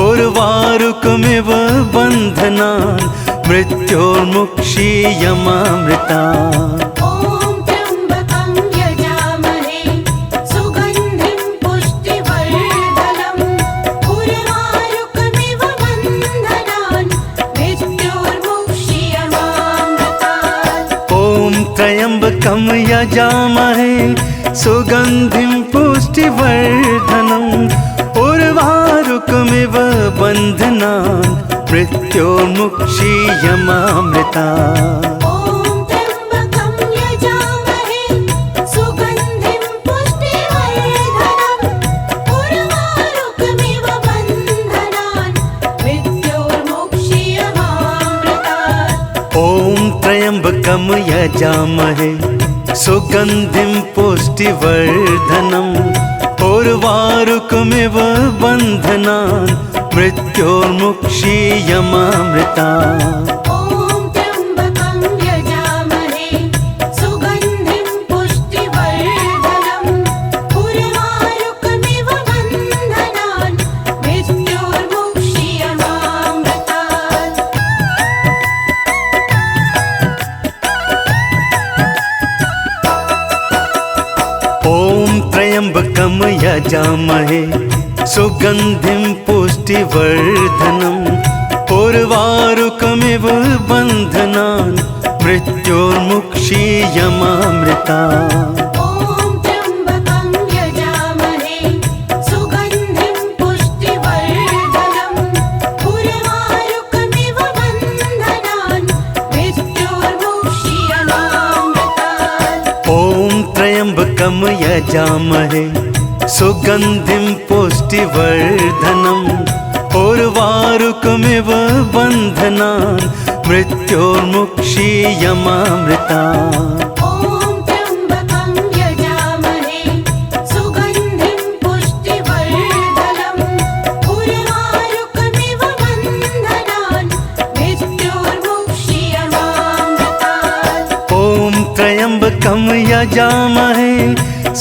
उर्वारुकमिव बन्धनान् मृत्योर्मुक्षीयमामृतात्। ॐ त्र्यम्बकं यजामहे सुगन्धिं पुष्टिवर्धनम् उर्वारुकमिव बन्धनान् मृत्योर्मुक्षीयमामृतात्। ॐ त्र्यम्बकं यजामहे सुगन्धिं पुष्टिवर्धनम् उर्वारुकमिव बन्धनान् मृत्योर्मुक्षीयमामृतात्। ॐ त्र्यम्बकं यजामहे सुगन्धिं पुष्टिवर्धनम् उर्वारुकमिव बन्धनान् मृत्योर्मुक्षीयमामृतात्। ॐ त्र्यम्बकं यजामहे सुगन्धिं पुष्टिवर्धनम् उर्वारुकमिव बन्धनान् मृत्योर्मुक्षीयमामृतात्। ॐ त्र्यम्बकं यजामहे सुगन्धिं पुष्टिवर्धनम् उर्वारुकमिव बन्धनान् मृत्योर्मुक्षीयमामृतात्। ॐ त्र्यम्बकं यजामहे सुगन्धिं पुष्टिवर्धनम् उर्वारुकमिव बन्धनान् मृत्योर्मुक्षीयमामृतात्। ॐ त्र्यम्बकं यजामहे सुगन्धिं पुष्टिवर्धनम् उर्वारुकमिव बन्धनान् मृत्योर्मुक्षीयमामृतात्। ॐ त्र्यम्बकं यजामहे सुगन्धिं पुष्टिवर्धनम् उर्वारुकमिव बन्धनान् मृत्योर्मुक्षीयमामृतात्। ॐ त्र्यम्बकं यजामहे सुगन्धिं पुष्टिवर्धनम् उर्वारुकमिव बन्धनान् मृत्योर्मुक्षीयमामृतात्। ॐ त्र्यम्बकं यजामहे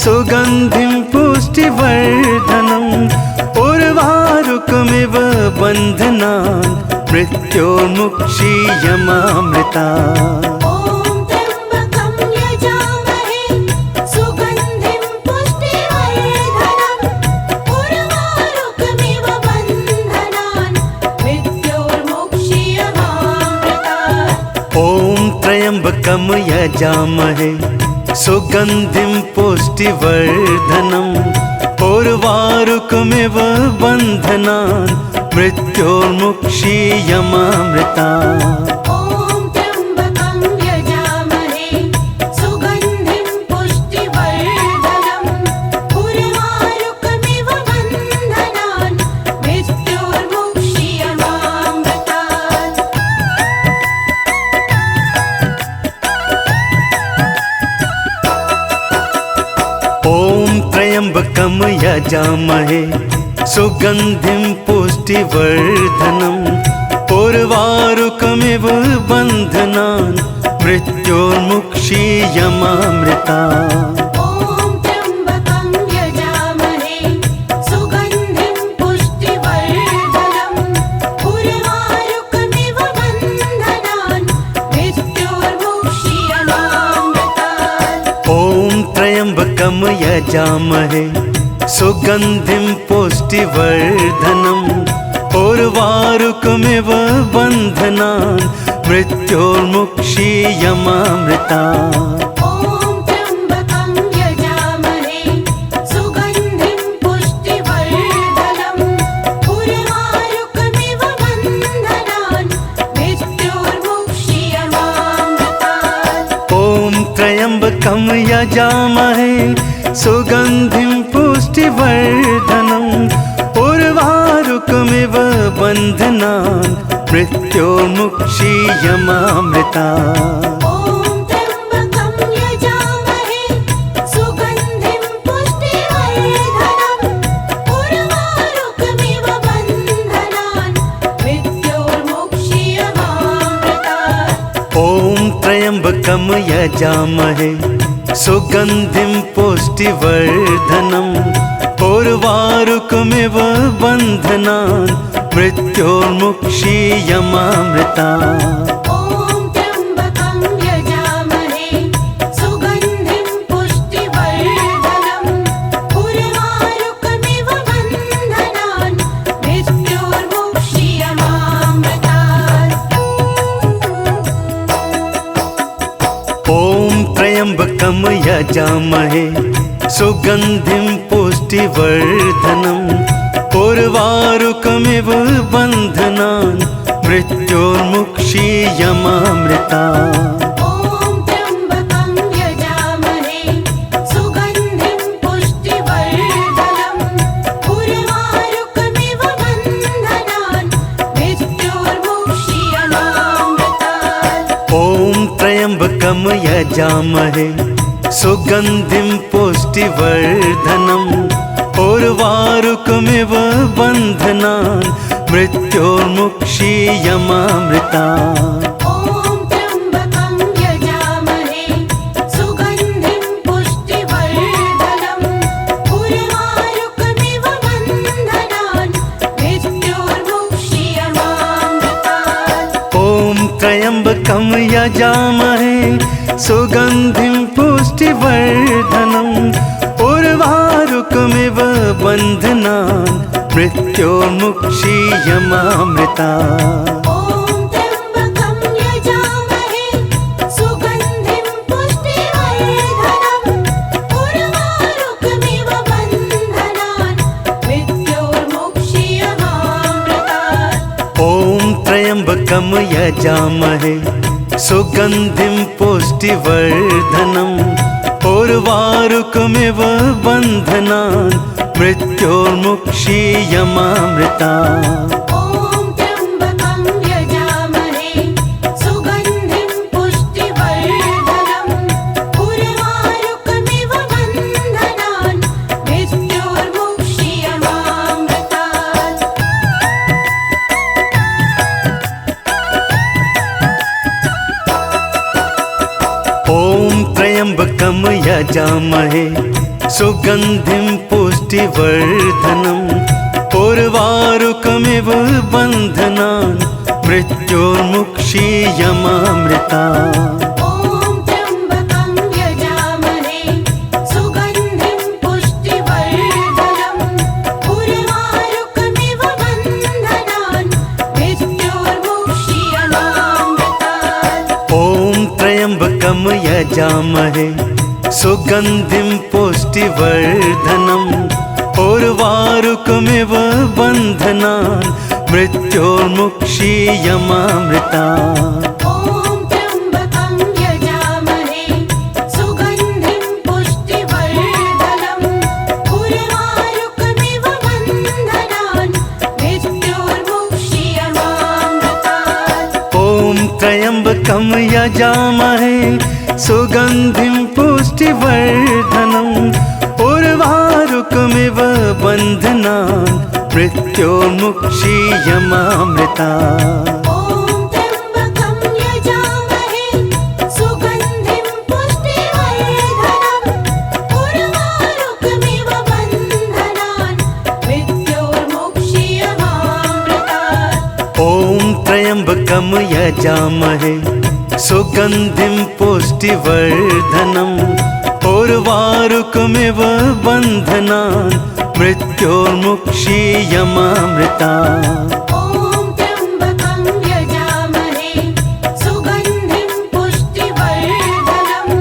सुगन्धिं पुष्टिवर्धनम् उर्वारुकमिव बन्धनान् मृत्योर्मुक्षीयमामृतात्। ॐ त्र्यम्बकं यजामहे सुगन्धिं पुष्टिवर्धनम् उर्वारुकमिव बन्धनान् मृत्योर्मुक्षीयमामृतात्। ॐ त्र्यम्बकं यजामहे सुगन्धिं पुष्टिवर्धनम् उर्वारुकमिव बन्धनान् मृत्योर्मुक्षीयमामृतात्। ॐ त्र्यम्बकं यजामहे सुगन्धिं पुष्टिवर्धनम् उर्वारुकमिव बन्धनान् मृत्योर्मुक्षीयमामृतात्। ॐ त्र्यम्बकं यजामहे सुगन्धिं पुष्टिवर्धनम् उर्वारुकमिव बन्धनान् मृत्योर्मुक्षीयमामृतात्। ॐ त्र्यम्बकं यजामहे सुगन्धिं पुष्टिवर्धनम् उर्वारुकमिव बन्धनान् मृत्योर्मुक्षीयमामृतात्। ॐ त्र्यम्बकं यजामहे सुगन्धिं पुष्टिवर्धनम् उर्वारुकमिव बन्धनान् मृत्योर्मुक्षीयमामृतात्। ॐ त्र्यम्बकं यजामहे सुगन्धिं पुष्टिवर्धनम् उर्वारुकमिव बन्धनान् मृत्योर्मुक्षीयमामृतात्। ॐ त्र्यम्बकं यजामहे सुगन्धिं पुष्टिवर्धनम् उर्वारुकमिव बन्धनान् मृत्योर्मुक्षीयमामृतात्। ॐ त्र्यम्बकं यजामहे सुगन्धिं पुष्टिवर्धनम् उर्वारुकमिव बन्धनान् मृत्योर्मुक्षीयमामृतात्। ॐ त्र्यम्बकं यजामहे सुगन्धिं पुष्टिवर्धनम् उर्वारुकमिव बन्धनान् मृत्योर्मुक्षीयमामृतात्। ॐ त्र्यम्बकं यजामहे सुगन्धिं पुष्टिवर्धनम् उर्वारुकमिव बन्धनान् मृत्योर्मुक्षीयमामृतात्। ॐ त्र्यम्बकं यजामहे सुगन्धिं पुष्टिवर्धनम् उर्वारुकमिव बन्धनान् मृत्योर्मुक्षीयमामृतात्। ॐ त्र्यम्बकं यजामहे सुगन्धिं पुष्टिवर्धनम् उर्वारुकमिव बन्धनान् मृत्योर्मुक्षीयमामृतात्। ॐ त्र्यम्बकं यजामहे सुगन्धिं पुष्टिवर्धनम् उर्वारुकमिव बन्धनान् मृत्योर्मुक्षीयमामृतात्। ॐ त्र्यम्बकं यजामहे सुगन्धिं पुष्टिवर्धनम् उर्वारुकमिव बन्धनान् मृत्योर्मुक्षीयमामृतात्। ॐ त्र्यम्बकं यजामहे सुगन्धिं पुष्टिवर्धनम् उर्वारुकमिव बन्धनान् मृत्योर्मुक्षीयमामृतात्। ॐ त्र्यम्बकं यजामहे सुगन्धिं पुष्टिवर्धनम् उर्वारुकमिव बन्धनान् मृत्योर्मुक्षीयमामृतात्। ॐ त्र्यम्बकं यजामहे सुगन्धिं पुष्टिवर्धनम् उर्वारुकमिव बन्धनान् मृत्योर्मुक्षीयमामृता ॐ त्र्यम्बकं यजामहे सुगन्धिं पुष्टिवर्धनम् उर्वारुकमिव बन्धनान् मृत्योर्मुक्षीयमामृतात् ॐ त्र्यम्बकं यजामहे सुगन्धिं पुष्टिवर्धनम् उर्वारुकमिव बन्धनान् मृत्योर्मुक्षीयमामृता ॐ त्र्यम्बकं यजामहे सुगन्धिं पुष्टिवर्धनम् उर्वारुकमिव बन्धनान् मृत्योर्मुक्षीयमामृतात् ॐ त्र्यम्बकं यजामहे सुगन्धिं पुष्टिवर्धनम् उर्वारुकमिव बन्धनान् मृत्योर्मुक्षीयमामृता ॐ त्र्यम्बकं यजामहे सुगन्धिं पुष्टिवर्धनम् उर्वारुकमिव बन्धनान् मृत्योर्मुक्षीयमामृतात् ॐ त्र्यम्बकं यजामहे सुगन्धिं पुष्टिवर्धनम् उर्वारुकमिव बन्धनान् मृत्योर्मुक्षीयमामृता ॐ त्र्यम्बकं यजामहे सुगन्धिं पुष्टिवर्धनम् उर्वारुकमिव बन्धनान् मृत्योर्मुक्षीयमामृतात् ॐ त्र्यम्बकं यजामहे सुगन्धिं पुष्टिवर्धनम्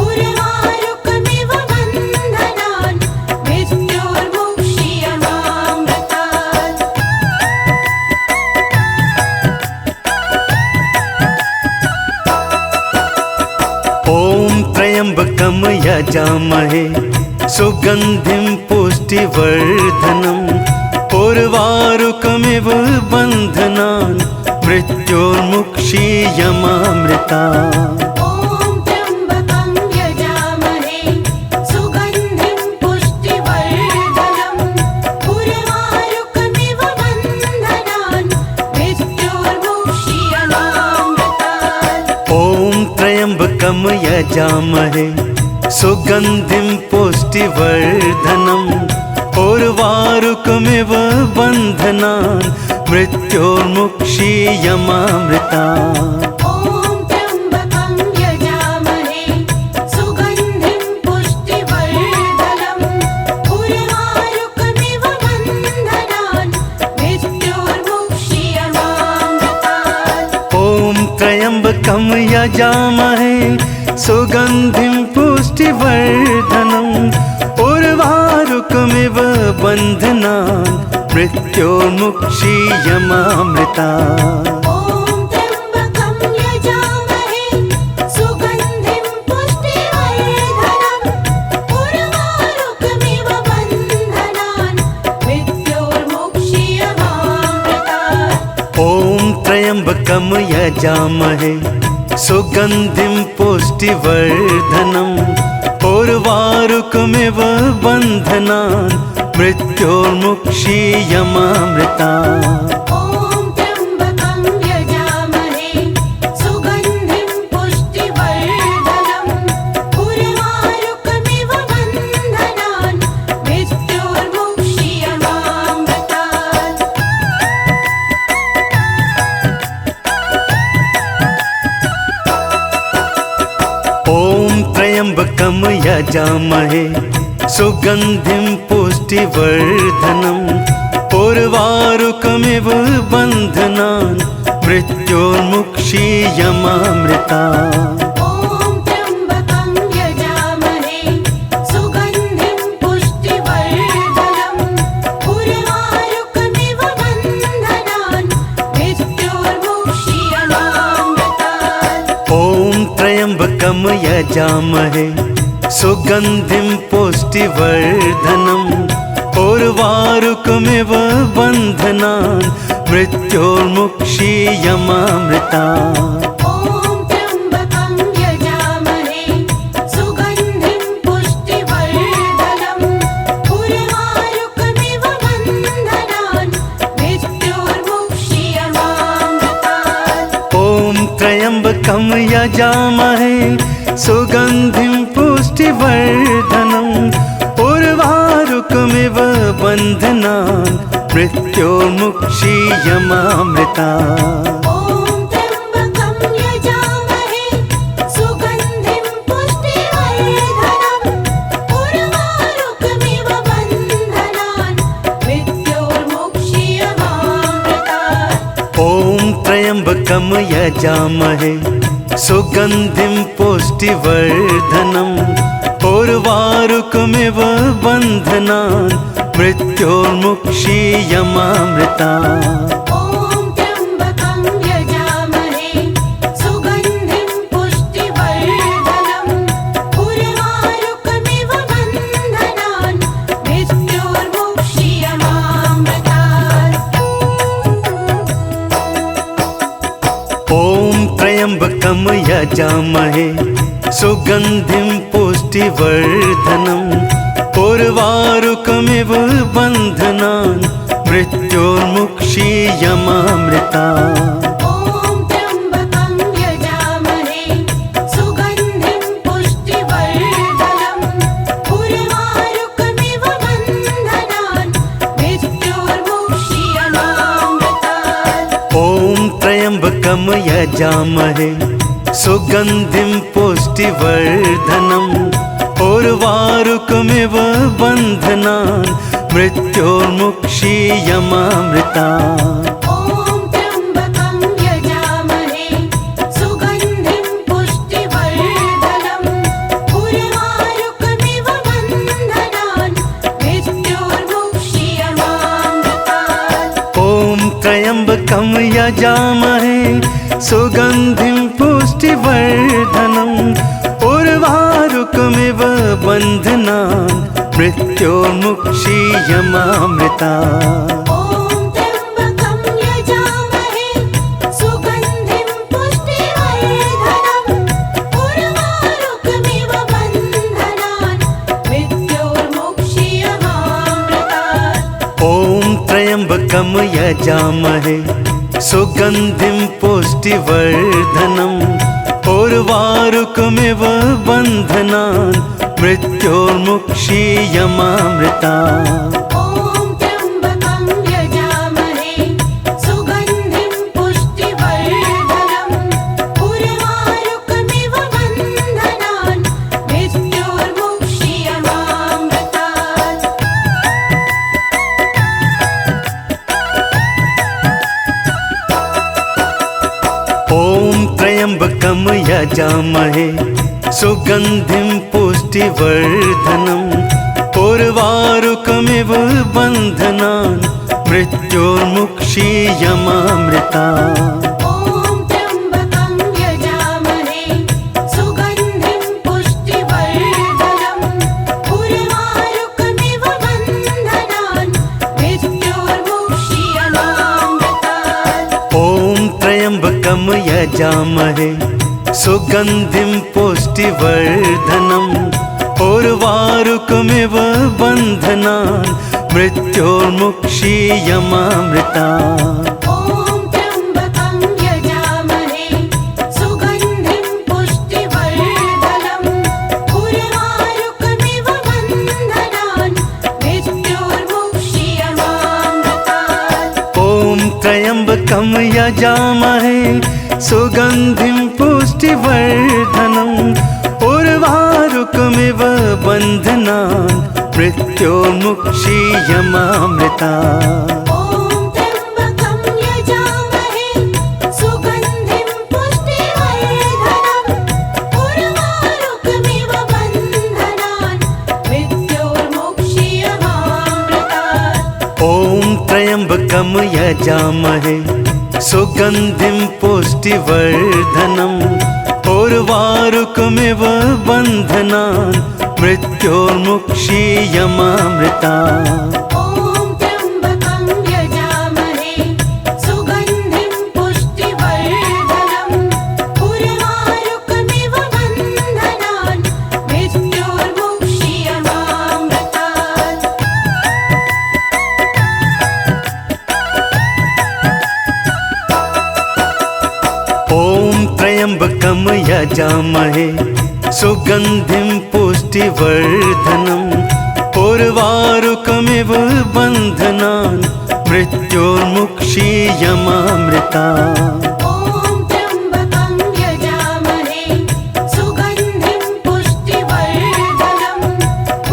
उर्वारुकमिव बन्धनान् मृत्योर्मुक्षीयमामृता ॐ त्र्यम्बकं यजामहे सुगन्धिं पुष्टिवर्धनम् उर्वारुकमिव बन्धनान् मृत्योर्मुक्षीयमामृतात् ॐ त्र्यम्बकं यजामहे सुगन्धिं पुष्टिवर्धनम् उर्वारुकमिव बन्धनान् मृत्योर्मुक्षीयमामृता ॐ त्र्यम्बकं यजामहे सुगन्धिं पुष्टिवर्धनम् उर्वारुकमिव बन्धनान् मृत्योर्मुक्षीयमामृतात् ॐ त्र्यम्बकं यजामहे सुगन्धिं पुष्टिवर्धनम् उर्वारुकमिव बन्धनान् मृत्योर्मुक्षीयमामृता ॐ त्र्यम्बकं यजामहे सुगन्धिं पुष्टिवर्धनम् उर्वारुकमिव बन्धनान् मृत्योर्मुक्षीयमामृतात् ॐ त्र्यम्बकं यजामहे सुगन्धिं पुष्टिवर्धनम् उर्वारुकमिव बन्धनान् मृत्योर्मुक्षीयमामृता ॐ त्र्यम्बकं यजामहे सुगन्धिं पुष्टिवर्धनम् उर्वारुकमिव बन्धनान् मृत्योर्मुक्षीयमामृतात् ॐ त्र्यम्बकं यजामहे सुगन्धिं पुष्टिवर्धनम् उर्वारुकमिव बन्धनान् मृत्योर्मुक्षीयमामृता ॐ त्र्यम्बकं यजामहे सुगन्धिं पुष्टिवर्धनम् उर्वारुकमिव बन्धनान् मृत्योर्मुक्षीयमामृतात् ॐ त्र्यम्बकं यजामहे सुगन्धिं पुष्टिवर्धनम् उर्वारुकमिव बन्धनान् मृत्योर्मुक्षीयमामृता ॐ त्र्यम्बकं यजामहे सुगन्धिं पुष्टिवर्धनम् उर्वारुकमिव बन्धनान् मृत्योर्मुक्षीयमामृतात् ॐ त्र्यम्बकं यजामहे सुगन्धिं पुष्टिवर्धनम् उर्वारुकमिव बन्धनान् मृत्योर्मुक्षीयमामृतात्। ॐ त्र्यम्बकं यजामहे सुगन्धिं पुष्टिवर्धनम् उर्वारुकमिव बन्धनान् मृत्योर्मुक्षीयमामृतात्। ॐ त्र्यम्बकं यजामहे सुगन्धिं पुष्टिवर्धनम् उर्वारुकमिव बन्धनान् मृत्योर्मुक्षीयमामृतात्। ॐ त्र्यम्बकं यजामहे सुगन्धिं पुष्टिवर्धनम् उर्वारुकमिव बन्धनान् मृत्योर्मुक्षीयमामृतात्। ॐ त्र्यम्बकं यजामहे सुगन्धिं पुष्टिवर्धनम् उर्वारुकमिव बन्धनान् मृत्योर्मुक्षीयमामृतात्। ॐ त्र्यम्बकं यजामहे सुगन्धिं पुष्टिवर्धनम् उर्वारुकमिव बन्धनान् मृत्योर्मुक्षीयमामृतात्। ॐ त्र्यम्बकं यजामहे सुगन्धिं पुष्टिवर्धनम् उर्वारुकमिव बन्धनान् मृत्योर्मुक्षीयमामृतात्। ॐ त्र्यम्बकं यजामहे सुगन्धिं पुष्टिवर्धनम् उर्वारुकमिव बन्धनान् मृत्योर्मुक्षीयमामृतात्। ॐ त्र्यम्बकं यजामहे सुगन्धिं पुष्टिवर्धनम् उर्वारुकमिव बन्धनान् मृत्योर्मुक्षीयमामृतात्। ॐ त्र्यम्बकं यजामहे सुगन्धिं पुष्टिवर्धनम् उर्वारुकमिव बन्धनान् मृत्योर्मुक्षीयमामृतात्। ॐ त्र्यम्बकं यजामहे सुगन्धिं पुष्टिवर्धनम् उर्वारुकमिव बन्धनान् मृत्योर्मुक्षीयमामृतात्। ॐ त्र्यम्बकं यजामहे सुगन्धिं पुष्टिवर्धनम् उर्वारुकमिव बन्धनान् मृत्योर्मुक्षीयमामृतात्। ॐ त्र्यम्बकं यजामहे सुगन्धिं पुष्टिवर्धनम् उर्वारुकमिव बन्धनान् मृत्योर्मुक्षीयमामृतात्। ॐ त्र्यम्बकं यजामहे सुगन्धिं पुष्टिवर्धनम् उर्वारुकमिव बन्धनान् मृत्योर्मुक्षीयमामृतात्। ॐ त्र्यम्बकं यजामहे सुगन्धिं पुष्टिवर्धनम् उर्वारुकमिव बन्धनान् मृत्योर्मुक्षीयमामृतात्। ॐ त्र्यम्बकं यजामहे सुगन्धिं पुष्टिवर्धनम् उर्वारुकमिव बन्धनान् मृत्योर्मुक्षीयमामृतात्। ॐ त्र्यम्बकं यजामहे सुगन्धिं पुष्टिवर्धनम् उर्वारुकमिव बन्धनान् मृत्योर्मुक्षीयमामृतात्। ॐ त्र्यम्बकं यजामहे सुगन्धिं पुष्टिवर्धनम् उर्वारुकमिव बन्धनान् मृत्योर्मुक्षीयमामृतात्। ॐ त्र्यम्बकं यजामहे सुगन्धिं पुष्टिवर्धनम् उर्वारुकमिव बन्धनान् मृत्योर्मुक्षीयमामृतात्। ॐ त्र्यम्बकं यजामहे सुगन्धिं पुष्टिवर्धनम् उर्वारुकमिव बन्धनान् मृत्योर्मुक्षीयमामृतात्। ॐ त्र्यम्बकं यजामहे सुगन्धिं पुष्टिवर्धनम् उर्वारुकमिव बन्धनान् मृत्योर्मुक्षीयमामृता। ॐ त्र्यम्बकं यजामहे सुगन्धिं पुष्टिवर्धनम् उर्वारुकमिव बन्धनान् मृत्योर्मुक्षीयमामृतात्। ॐ त्र्यम्बकं यजामहे सुगन्धिं पुष्टिवर्धनम् उर्वारुकमिव बन्धनान् मृत्योर्मुक्षीयमामृता। ॐ त्र्यम्बकं यजामहे सुगन्धिं पुष्टिवर्धनम्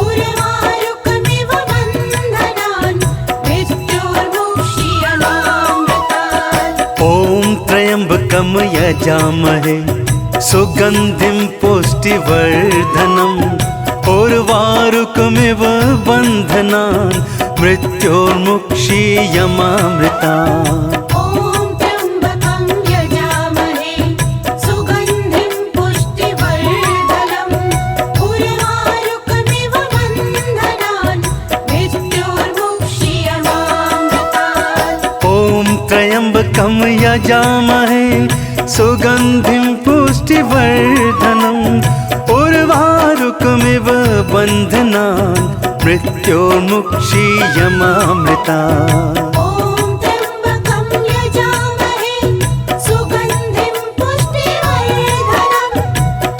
उर्वारुकमिव बन्धनान् मृत्योर्मुक्षीयमामृतात्। ॐ त्र्यम्बकं यजामहे सुगन्धिं पुष्टिवर्धनम् उर्वारुकमिव बन्धनान् मृत्योर्मुक्षीयमामृता। ॐ त्र्यम्बकं यजामहे सुगन्धिं पुष्टिवर्धनम् उर्वारुकमिव बन्धनान् मृत्योर्मुक्षीयमामृतात्। ॐ त्र्यम्बकं यजामहे सुगन्धिं पुष्टिवर्धनम् उर्वारुकमिव बन्धनान् मृत्योर्मुक्षीयमामृता। ॐ त्र्यम्बकं यजामहे सुगन्धिं पुष्टिवर्धनम्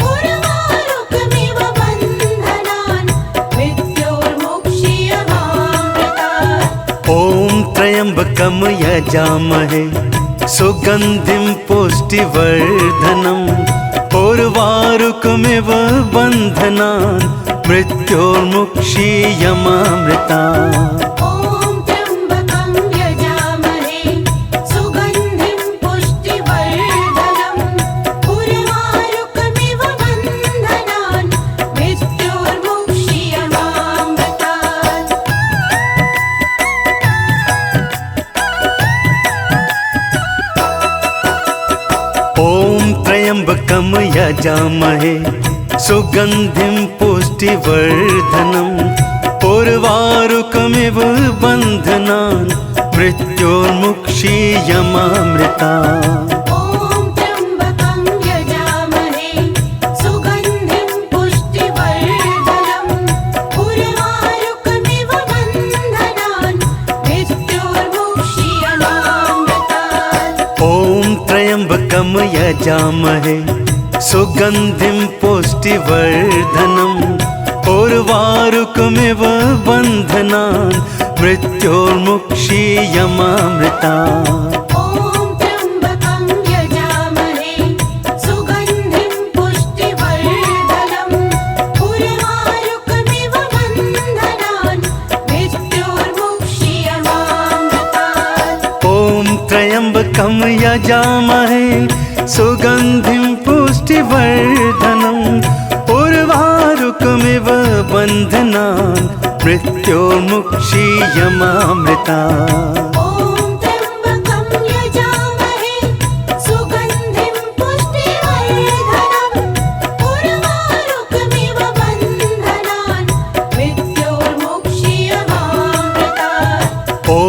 उर्वारुकमिव बन्धनान् मृत्योर्मुक्षीयमामृतात्। ॐ त्र्यम्बकं यजामहे सुगन्धिं पुष्टिवर्धनम् उर्वारुकमिव बन्धनान् मृत्योर्मुक्षीयमामृता। ॐ त्र्यम्बकं यजामहे सुगन्धिं पुष्टिवर्धनम् उर्वारुकमिव बन्धनान् मृत्योर्मुक्षीयमामृतात्। ॐ त्र्यम्बकं यजामहे सुगन्धिं पुष्टिवर्धनम् उर्वारुकमिव बन्धनान् मृत्योर्मुक्षीयमामृता। ॐ त्र्यम्बकं यजामहे सुगन्धिं पुष्टिवर्धनम् उर्वारुकमिव बन्धनान् मृत्योर्मुक्षीयमामृतात्। ॐ त्र्यम्बकं यजामहे सुगन्धिं पुष्टिवर्धनम् उर्वारुकमिव बन्धनान् मृत्योर्मुक्षीयमामृता। ॐ त्र्यम्बकं यजामहे सुगन्धिं पुष्टिवर्धनम् उर्वारुकमिव बन्धनान् मृत्योर्मुक्षीयमामृतात्। ॐ त्र्यम्बकं यजामहे सुगन्धिं पुष्टिवर्धनम् उर्वारुकमिव बन्धनान् मृत्योर्मुक्षीयमामृता। ॐ त्र्यम्बकं यजामहे सुगन्धिं पुष्टिवर्धनम् उर्वारुकमिव बन्धनान् मृत्योर्मुक्षीयमामृतात्। ॐ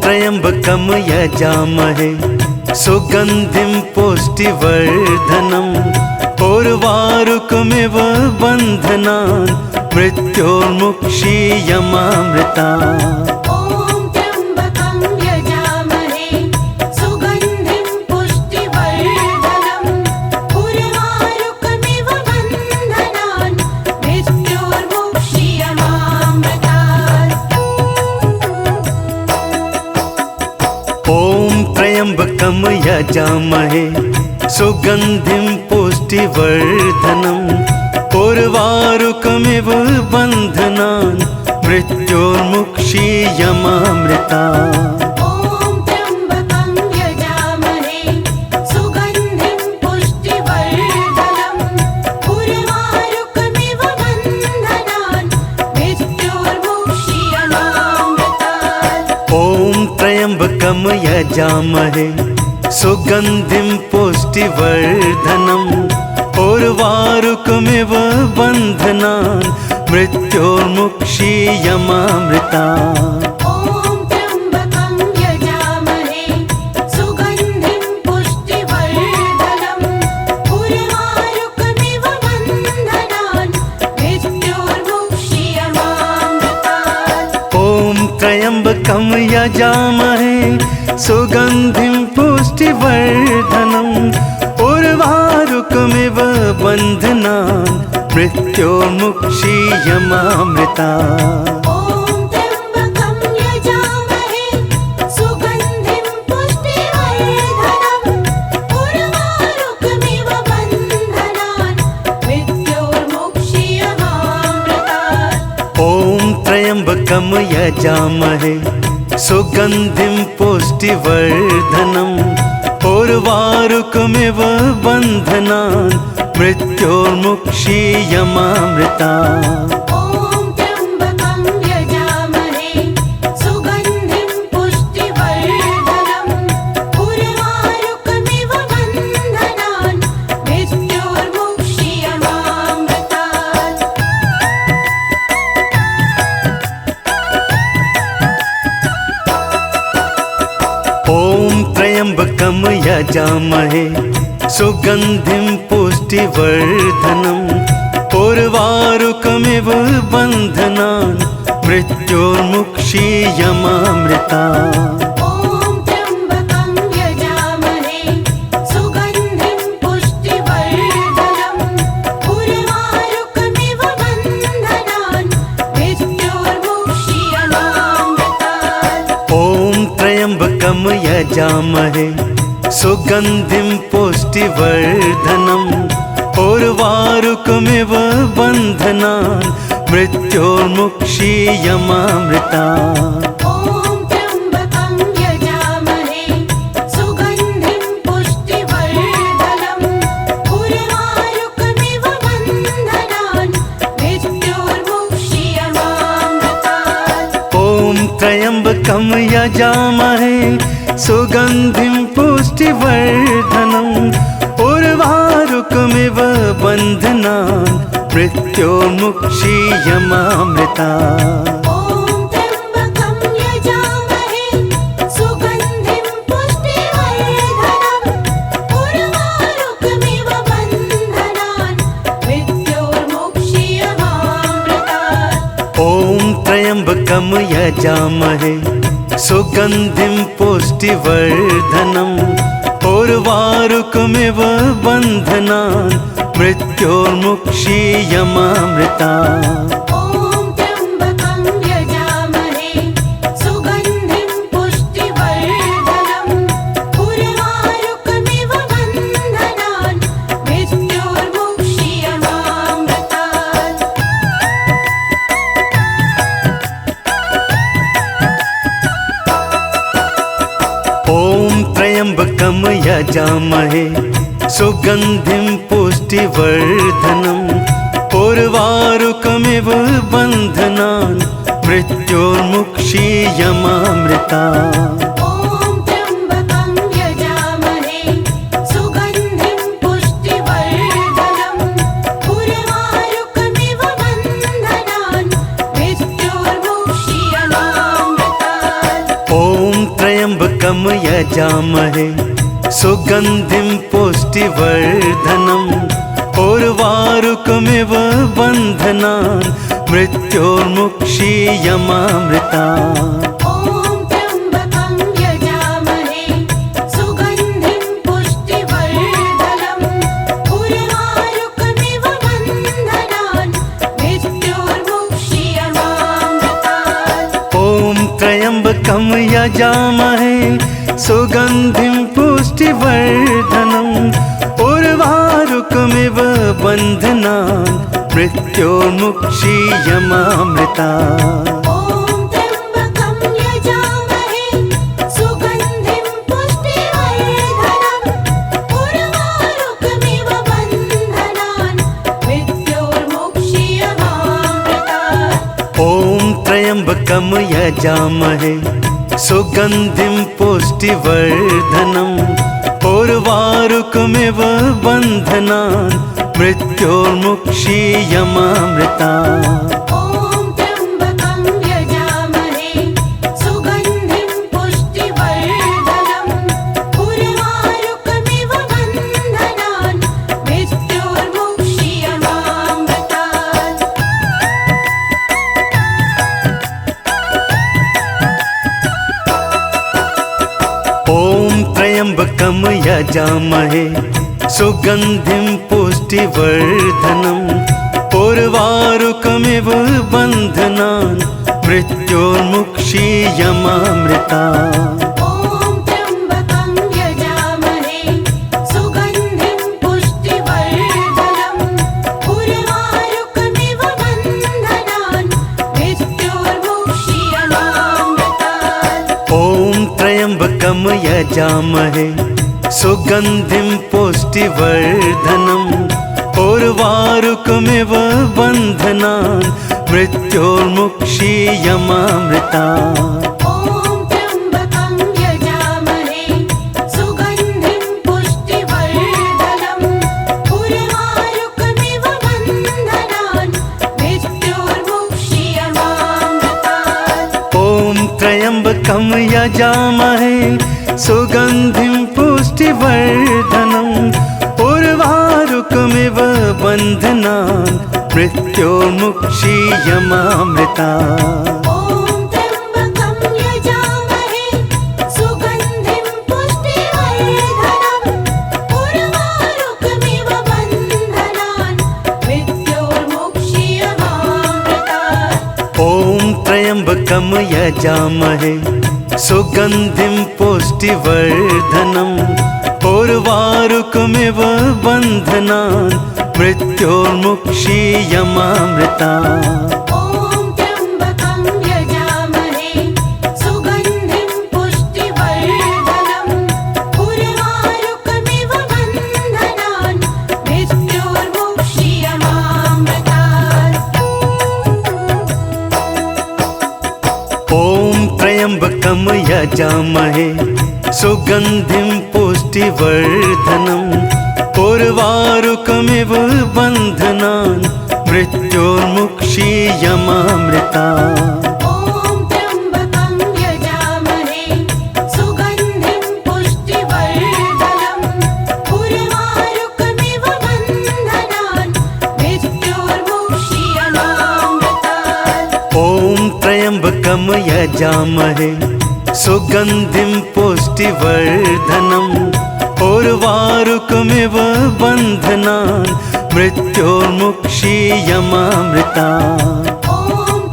त्र्यम्बकं यजामहे सुगन्धिं पुष्टिवर्धनम् उर्वारुकमिव बन्धनान् मृत्योर्मुक्षीयमामृता। ॐ त्र्यम्बकं यजामहे सुगन्धिं पुष्टिवर्धनम् उर्वारुकमिव बन्धनान् मृत्योर्मुक्षीयमामृतात्। ॐ त्र्यम्बकं यजामहे सुगन्धिं पुष्टिवर्धनम् उर्वारुकमिव बन्धनान् मृत्योर्मुक्षीयमामृता। ॐ त्र्यम्बकं यजामहे सुगन्धिं पुष्टिवर्धनम् उर्वारुकमिव बन्धनान् मृत्योर्मुक्षीयमामृतात्। ॐ त्र्यम्बकं यजामहे सुगन्धिं पुष्टिवर्धनम् उर्वारुकमिव बन्धनान् मृत्योर्मुक्षीयमामृता। ॐ त्र्यम्बकं यजामहे सुगन्धिं पुष्टिवर्धनम् उर्वारुकमिव बन्धनान् मृत्योर्मुक्षीयमामृतात्। ॐ त्र्यम्बकं यजामहे सुगन्धिं पुष्टिवर्धनम् उर्वारुकमिव बन्धनान् मृत्योर्मुक्षीयमामृता। ॐ त्र्यम्बकं यजामहे सुगन्धिं पुष्टिवर्धनम् उर्वारुकमिव बन्धनान् मृत्योर्मुक्षीयमामृतात्। ॐ त्र्यम्बकं यजामहे सुगन्धिं पुष्टिवर्धनम् उर्वारुकमिव बन्धनान् मृत्योर्मुक्षीयमामृता। ॐ त्र्यम्बकं यजामहे सुगन्धिं पुष्टिवर्धनम् उर्वारुकमिव बन्धनान् मृत्योर्मुक्षीयमामृतात्। ॐ त्र्यम्बकं यजामहे सुगन्धिं पुष्टिवर्धनम् उर्वारुकमिव बन्धनान् मृत्योर्मुक्षीयमामृता। ॐ त्र्यम्बकं यजामहे सुगन्धिं पुष्टिवर्धनम् उर्वारुकमिव बन्धनान् मृत्योर्मुक्षीयमामृतात्। ॐ त्र्यम्बकं यजामहे सुगन्धिं पुष्टिवर्धनम् उर्वारुकमिव बन्धनान् मृत्योर्मुक्षीयमामृता। ॐ त्र्यम्बकं यजामहे सुगन्धिं पुष्टिवर्धनम् उर्वारुकमिव बन्धनान् मृत्योर्मुक्षीयमामृतात्। ॐ त्र्यम्बकं यजामहे सुगन्धिं पुष्टिवर्धनम् उर्वारुकमिव बन्धनान् मृत्योर्मुक्षीयमामृता। ॐ त्र्यम्बकं यजामहे सुगन्धिं पुष्टिवर्धनम् उर्वारुकमिव बन्धनान् मृत्योर्मुक्षीयमामृतात्। ॐ त्र्यम्बकं यजामहे सुगन्धिं पुष्टिवर्धनम् उर्वारुकमिव बन्धनान् मृत्योर्मुक्षीयमामृता। ॐ त्र्यम्बकं यजामहे सुगन्धिं पुष्टिवर्धनम् उर्वारुकमिव बन्धनान् मृत्योर्मुक्षीयमामृतात्। ॐ त्र्यम्बकं यजामहे सुगन्धिं पुष्टिवर्धनम् उर्वारुकमिव बन्धनान् मृत्योर्मुक्षीयमामृता। ॐ त्र्यम्बकं यजामहे सुगन्धिं पुष्टिवर्धनम् उर्वारुकमिव बन्धनान् मृत्योर्मुक्षीयमामृतात्। ॐ त्र्यम्बकं यजामहे सुगन्धिं पुष्टिवर्धनम् उर्वारुकमिव बन्धनान् मृत्योर्मुक्षीयमामृता। ॐ त्र्यम्बकं यजामहे सुगन्धिं पुष्टिवर्धनम् उर्वारुकमिव बन्धनान् मृत्योर्मुक्षीयमामृतात्। ॐ त्र्यम्बकं यजामहे सुगन्धिं पुष्टिवर्धनम् उर्वारुकमिव बन्धनान् मृत्योर्मुक्षीयमामृता। ॐ त्र्यम्बकं यजामहे सुगन्धिं पुष्टिवर्धनम् उर्वारुकमिव बन्धनान् मृत्योर्मुक्षीयमामृतात्। ॐ त्र्यम्बकं यजामहे सुगन्धिं पुष्टिवर्धनम् उर्वारुकमिव बन्धनान् मृत्योर्मुक्षीयमामृता। ॐ त्र्यम्बकं यजामहे सुगन्धिं पुष्टिवर्धनम् उर्वारुकमिव बन्धनान् मृत्योर्मुक्षीयमामृतात्। ॐ त्र्यम्बकं यजामहे सुगन्धिं पुष्टिवर्धनम् उर्वारुकमिव बन्धनान् मृत्योर्मुक्षीयमामृता। ॐ त्र्यम्बकं यजामहे सुगन्धिं पुष्टिवर्धनम् उर्वारुकमिव बन्धनान् मृत्योर्मुक्षीयमामृतात्। ॐ त्र्यम्बकं यजामहे सुगन्धिं पुष्टिवर्धनम् उर्वारुकमिव बन्धनान् मृत्योर्मुक्षीयमामृता। ॐ त्र्यम्बकं यजामहे सुगन्धिं पुष्टिवर्धनम् उर्वारुकमिव बन्धनान् मृत्योर्मुक्षीयमामृतात्। ॐ त्र्यम्बकं यजामहे सुगन्धिं पुष्टिवर्धनम् उर्वारुकमिव बन्धनान् मृत्योर्मुक्षीयमामृता। ॐ त्र्यम्बकं यजामहे सुगन्धिं पुष्टिवर्धनम् उर्वारुकमिव बन्धनान् मृत्योर्मुक्षीयमामृतात्। ॐ त्र्यम्बकं यजामहे सुगन्धिं पुष्टिवर्धनम् उर्वारुकमिव बन्धनान् मृत्योर्मुक्षीयमामृता। ॐ त्र्यम्बकं यजामहे सुगन्धिं पुष्टिवर्धनम् उर्वारुकमिव बन्धनान् मृत्योर्मुक्षीयमामृतात्। ॐ त्र्यम्बकं यजामहे सुगन्धिं पुष्टिवर्धनम् उर्वारुकमिव बन्धनान् मृत्योर्मुक्षीयमामृता। ॐ त्र्यम्बकं यजामहे सुगन्धिं पुष्टिवर्धनम् उर्वारुकमिव बन्धनान् मृत्योर्मुक्षीयमामृतात्। ॐ त्र्यम्बकं यजामहे सुगन्धिं पुष्टिवर्धनम् उर्वारुकमिव बन्धनान् मृत्योर्मुक्षीयमामृता। ॐ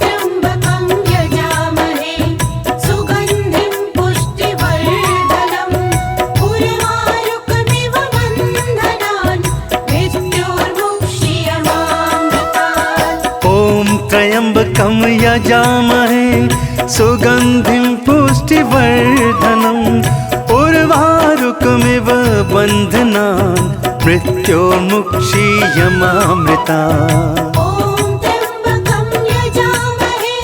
त्र्यम्बकं यजामहे सुगन्धिं पुष्टिवर्धनम् उर्वारुकमिव बन्धनान् मृत्योर्मुक्षीयमामृतात्। ॐ त्र्यम्बकं यजामहे सुगन्धिं पुष्टिवर्धनम् उर्वारुकमिव बन्धनान् मृत्योर्मुक्षीयमामृता। ॐ त्र्यम्बकं यजामहे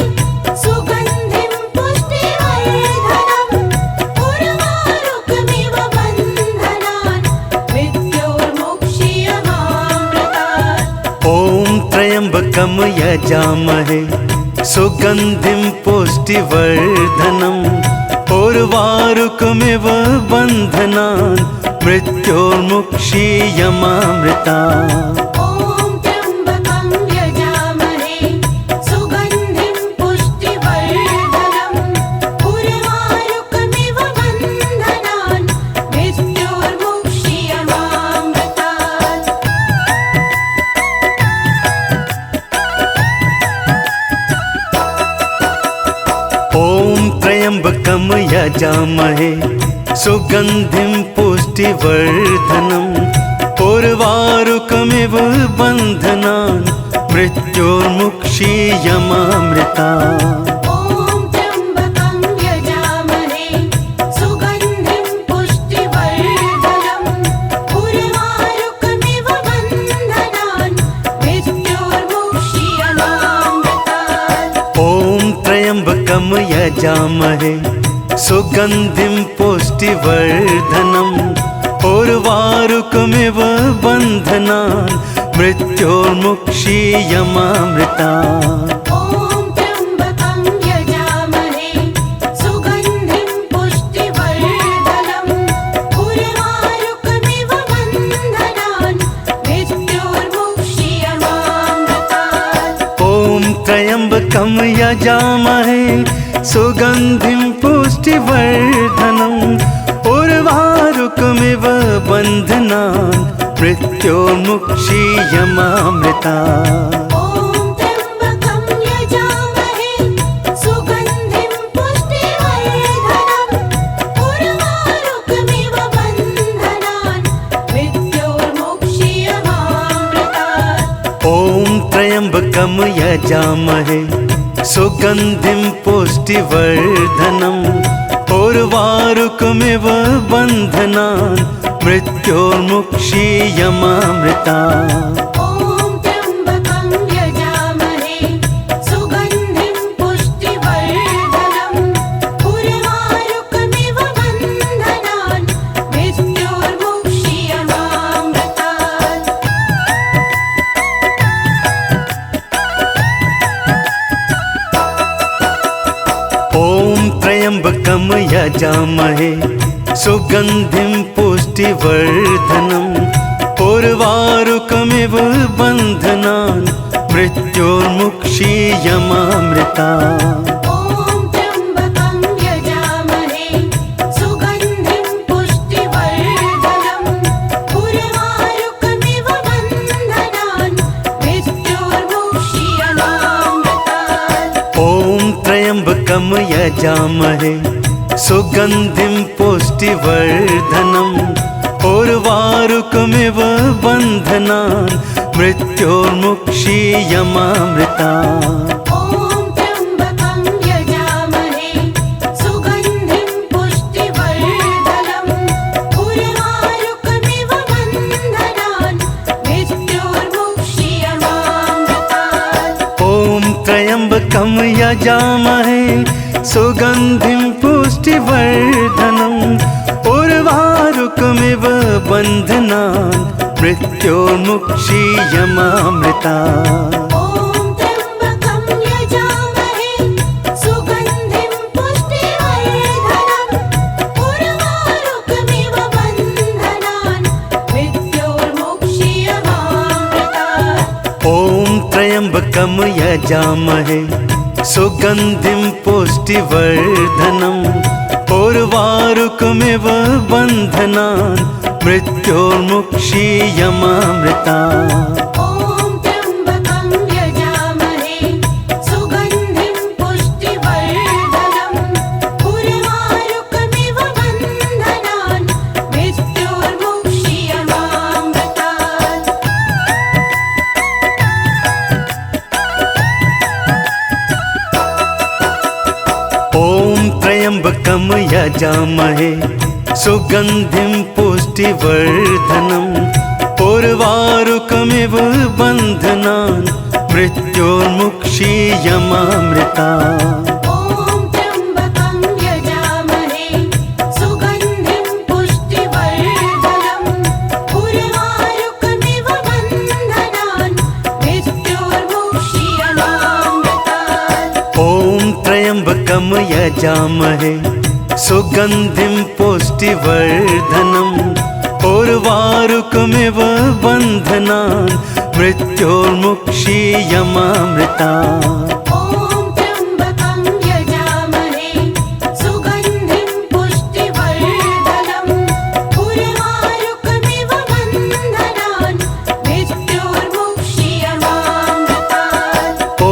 सुगन्धिं पुष्टिवर्धनम् उर्वारुकमिव बन्धनान् मृत्योर्मुक्षीयमामृतात्। ॐ त्र्यम्बकं यजामहे सुगन्धिं पुष्टिवर्धनम् उर्वारुकमिव बन्धनान् मृत्योर्मुक्षीयमामृता। ॐ त्र्यम्बकं यजामहे सुगन्धिं पुष्टिवर्धनम् उर्वारुकमिव बन्धनान् मृत्योर्मुक्षीयमामृतात्। ॐ त्र्यम्बकं यजामहे सुगन्धिं पुष्टिवर्धनम् उर्वारुकमिव बन्धनान् मृत्योर्मुक्षीयमामृता। ॐ त्र्यम्बकं यजामहे सुगन्धिं पुष्टिवर्धनम् उर्वारुकमिव बन्धनान् मृत्योर्मुक्षीयमामृतात्। ॐ त्र्यम्बकं यजामहे सुगन्धिं पुष्टिवर्धनम् उर्वारुकमिव बन्धनान् मृत्योर्मुक्षीयमामृता। ॐ त्र्यम्बकं यजामहे सुगन्धिं पुष्टिवर्धनम् उर्वारुकमिव बन्धनान् मृत्योर्मुक्षीयमामृतात्। ॐ त्र्यम्बकं यजामहे सुगन्धिं पुष्टिवर्धनम् उर्वारुकमिव बन्धनान् मृत्योर्मुक्षीयमामृता। ॐ त्र्यम्बकं यजामहे सुगन्धिं पुष्टिवर्धनम् उर्वारुकमिव बन्धनान् मृत्योर्मुक्षीयमामृतात्। ॐ त्र्यम्बकं यजामहे सुगन्धिं पुष्टिवर्धनम् उर्वारुकमिव बन्धनान् मृत्योर्मुक्षीयमामृता। ॐ त्र्यम्बकं यजामहे सुगन्धिं पुष्टिवर्धनम् उर्वारुकमिव बन्धनान् मृत्योर्मुक्षीयमामृतात्। ॐ त्र्यम्बकं यजामहे सुगन्धिं पुष्टिवर्धनम् उर्वारुकमिव बन्धनान् मृत्योर्मुक्षीयमामृता। ॐ त्र्यम्बकं यजामहे सुगन्धिं पुष्टिवर्धनम् उर्वारुकमिव बन्धनान् मृत्योर्मुक्षीयमामृतात्। ॐ त्र्यम्बकं यजामहे सुगन्धिं पुष्टिवर्धनम् उर्वारुकमिव बन्धनान् मृत्योर्मुक्षीयमामृता। ॐ त्र्यम्बकं यजामहे सुगन्धिं पुष्टिवर्धनम् उर्वारुकमिव बन्धनान् मृत्योर्मुक्षीयमामृतात्। ॐ त्र्यम्बकं यजामहे सुगन्धिं पुष्टिवर्धनम् उर्वारुकमिव बन्धनान् मृत्योर्मुक्षीयमामृता। ॐ त्र्यम्बकं यजामहे सुगन्धिं पुष्टिवर्धनम् उर्वारुकमिव बन्धनान् मृत्योर्मुक्षीयमामृतात्। ॐ त्र्यम्बकं यजामहे सुगन्धिं पुष्टिवर्धनम् उर्वारुकमिव बन्धनान् मृत्योर्मुक्षीयमामृता। ॐ त्र्यम्बकं यजामहे सुगन्धिं पुष्टिवर्धनम् उर्वारुकमिव बन्धनान् मृत्योर्मुक्षीयमामृतात्। ॐ त्र्यम्बकं यजामहे सुगन्धिं पुष्टिवर्धनम् उर्वारुकमिव बन्धनान् मृत्योर्मुक्षीयमामृता। ॐ त्र्यम्बकं यजामहे सुगन्धिं पुष्टिवर्धनम् उर्वारुकमिव बन्धनान् मृत्योर्मुक्षीयमामृतात्। ॐ त्र्यम्बकं यजामहे सुगन्धिं पुष्टिवर्धनम् उर्वारुकमिव बन्धनान् मृत्योर्मुक्षीयमामृता। ॐ त्र्यम्बकं यजामहे सुगन्धिं पुष्टिवर्धनम् उर्वारुकमिव बन्धनान् मृत्योर्मुक्षीयमामृतात्। ॐ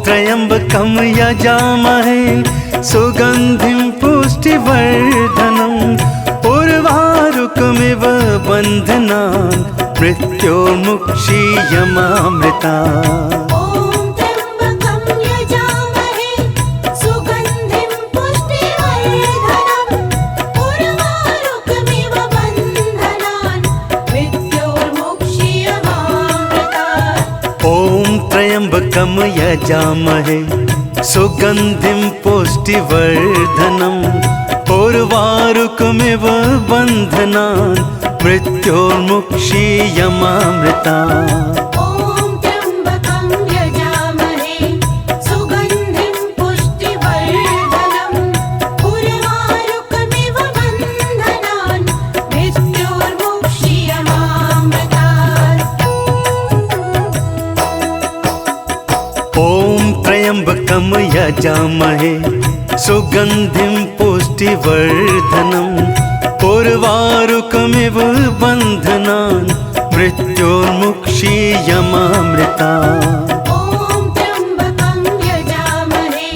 त्र्यम्बकं यजामहे सुगन्धिं पुष्टिवर्धनम् उर्वारुकमिव बन्धनान् मृत्योर्मुक्षीयमामृता। ॐ त्र्यम्बकं यजामहे सुगन्धिं पुष्टिवर्धनम् उर्वारुकमिव बन्धनान् मृत्योर्मुक्षीयमामृतात्। ॐ त्र्यम्बकं यजामहे सुगन्धिं पुष्टिवर्धनम् उर्वारुकमिव बन्धनान् मृत्योर्मुक्षीयमामृता। यजामहे सुगन्धिं पुष्टिवर्धनम् उर्वारुकमिव बन्धनान् मृत्योर्मुक्षीयमामृता ॐ त्र्यम्बकं यजामहे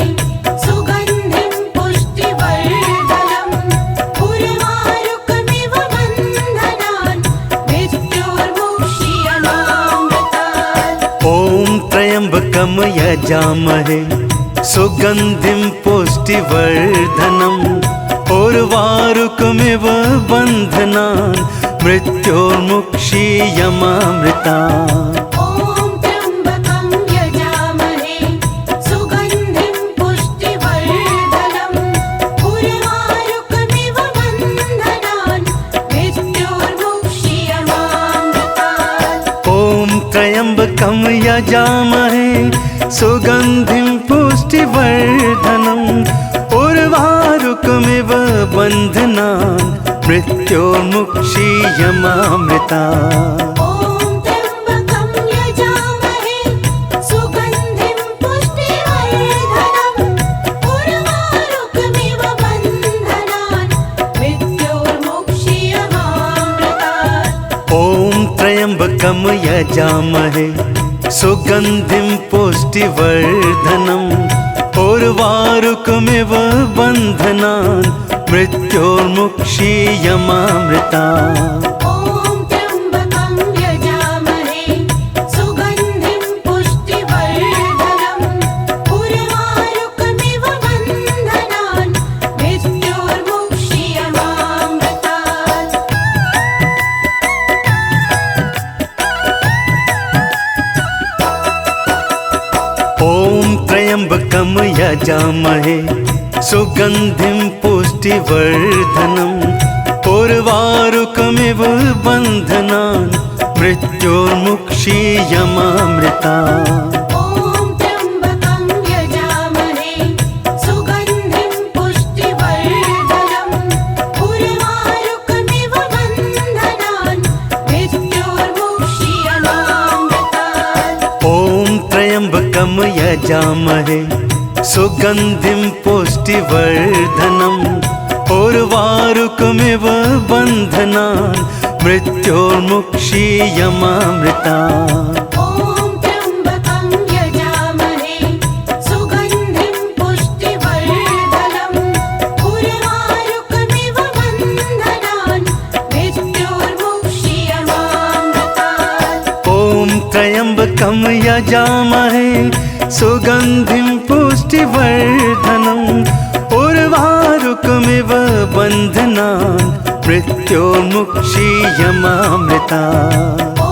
सुगन्धिं पुष्टिवर्धनम् उर्वारुकमिव बन्धनान् मृत्योर्मुक्षीयमामृतात् ॐ त्र्यम्बकं यजामहे सुगन्धिं पुष्टिवर्धनम् उर्वारुकमिव बन्धनान् मृत्योर्मुक्षीयमामृता ॐ त्र्यम्बकं यजामहे सुगन्धिं पुष्टिवर्धनम् उर्वारुकमिव बन्धनान् मृत्योर्मुक्षीयमामृतात् ॐ त्र्यम्बकं यजामहे सुगन्धिं पुष्टिवर्धनम् उर्वारुकमिव बन्धनान् मृत्योर्मुक्षीयमामृता ॐ त्र्यम्बकं यजामहे सुगन्धिं पुष्टिवर्धनम् उर्वारुकमिव बन्धनान् मृत्योर्मुक्षीयमामृतात् ॐ त्र्यम्बकं यजामहे सुगन्धिं पुष्टिवर्धनम् उर्वारुकमिव बन्धनान् मृत्योर्मुक्षीयमामृता ॐ त्र्यम्बकं यजामहे सुगन्धिं पुष्टिवर्धनम् उर्वारुकमिव बन्धनान् मृत्योर्मुक्षीयमामृतात् ॐ त्र्यम्बकं यजामहे सुगन्धिं पुष्टिवर्धनम् उर्वारुकमिव बन्धनान् मृत्योर्मुक्षीयमामृता ॐ त्र्यम्बकं यजामहे सुगन्धिं पुष्टिवर्धनम् उर्वारुकमिव बन्धनान् मृत्योर्मुक्षीयमामृतात् ॐ त्र्यम्बकं यजामहे सुगन्धिं पुष्टिवर्धनम् उर्वारुकमिव बन्धनान् मृत्योर्मुक्षीयमामृता ॐ त्र्यम्बकं यजामहे सुगन्धिं पुष्टिवर्धनम् उर्वारुकमिव बन्धनान् मृत्योर्मुक्षीयमामृतात् ॐ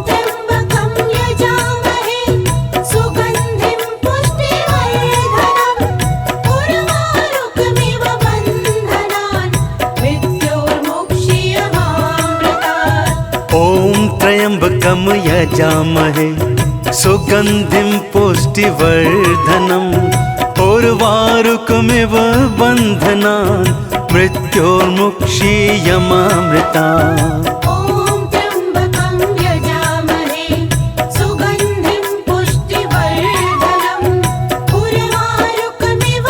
त्र्यम्बकं यजामहे सुगन्धिं पुष्टिवर्धनम् उर्वारुकमिव बन्धनान् मृत्योर्मुक्षीयमामृता ॐ त्र्यम्बकं यजामहे सुगन्धिं पुष्टिवर्धनम् उर्वारुकमिव बन्धनान् मृत्योर्मुक्षीयमामृतात् ॐ त्र्यम्बकं यजामहे सुगन्धिं पुष्टिवर्धनम् उर्वारुकमिव बन्धनान् मृत्योर्मुक्षीयमामृता ॐ त्र्यम्बकं यजामहे सुगन्धिं पुष्टिवर्धनम् उर्वारुकमिव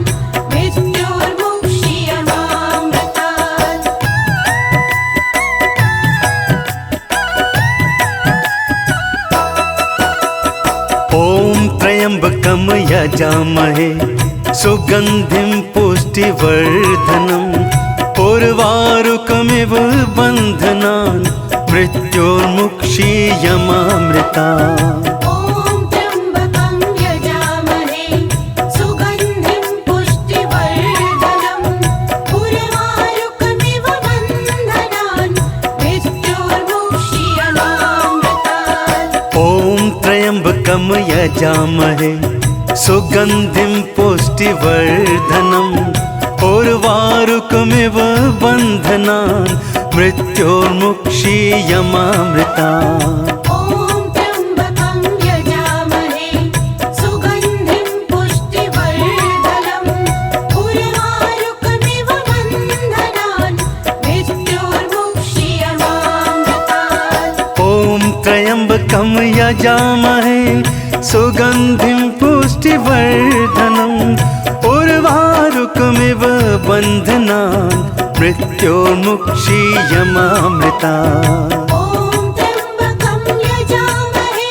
बन्धनान् मृत्योर्मुक्षीयमामृतात् ॐ त्र्यम्बकं यजामहे सुगन्धिं पुष्टिवर्धनम् उर्वारुकमिव बन्धनान् मृत्योर्मुक्षीयमामृता ॐ त्र्यम्बकं यजामहे सुगन्धिं पुष्टिवर्धनम् उर्वारुकमिव बन्धनान् मृत्योर्मुक्षीयमामृतात् ॐ त्र्यम्बकं यजामहे सुगन्धिं पुष्टिवर्धनम् उर्वारुकमिव बन्धनान् मृत्योर्मुक्षीयमामृता ॐ त्र्यम्बकं यजामहे सुगन्धिं पुष्टिवर्धनम् उर्वारुकमिव बन्धनान् मृत्योर्मुक्षीयमामृतात् ॐ त्र्यम्बकं यजामहे सुगन्धिं पुष्टिवर्धनम् उर्वारुकमिव बन्धनान् मृत्योर्मुक्षीयमामृता ॐ त्र्यम्बकं यजामहे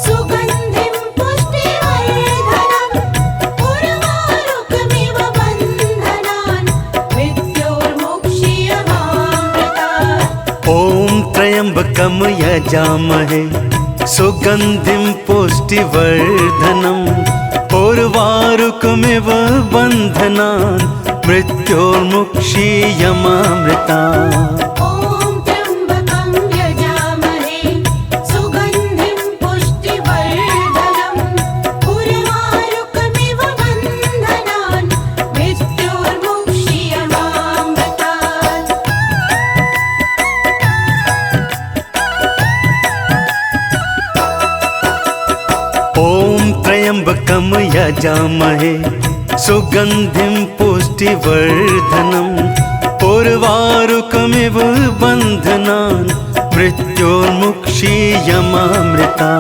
सुगन्धिं पुष्टिवर्धनम् उर्वारुकमिव बन्धनान् मृत्योर्मुक्षीयमामृतात् ॐ त्र्यम्बकं यजामहे सुगन्धिं पुष्टिवर्धनम् उर्वारुकमिव बन्धनान् मृत्योर्मुक्षीयमामृता ॐ त्र्यम्बकं यजामहे सुगन्धिं पुष्टिवर्धनम् उर्वारुकमिव बन्धनान् मृत्योर्मुक्षीयमामृतात् ॐ त्र्यम्बकं यजामहे सुगन्धिं पुष्टिवर्धनम् उर्वारुकमिव बन्धनान् मृत्योर्मुक्षीयमामृता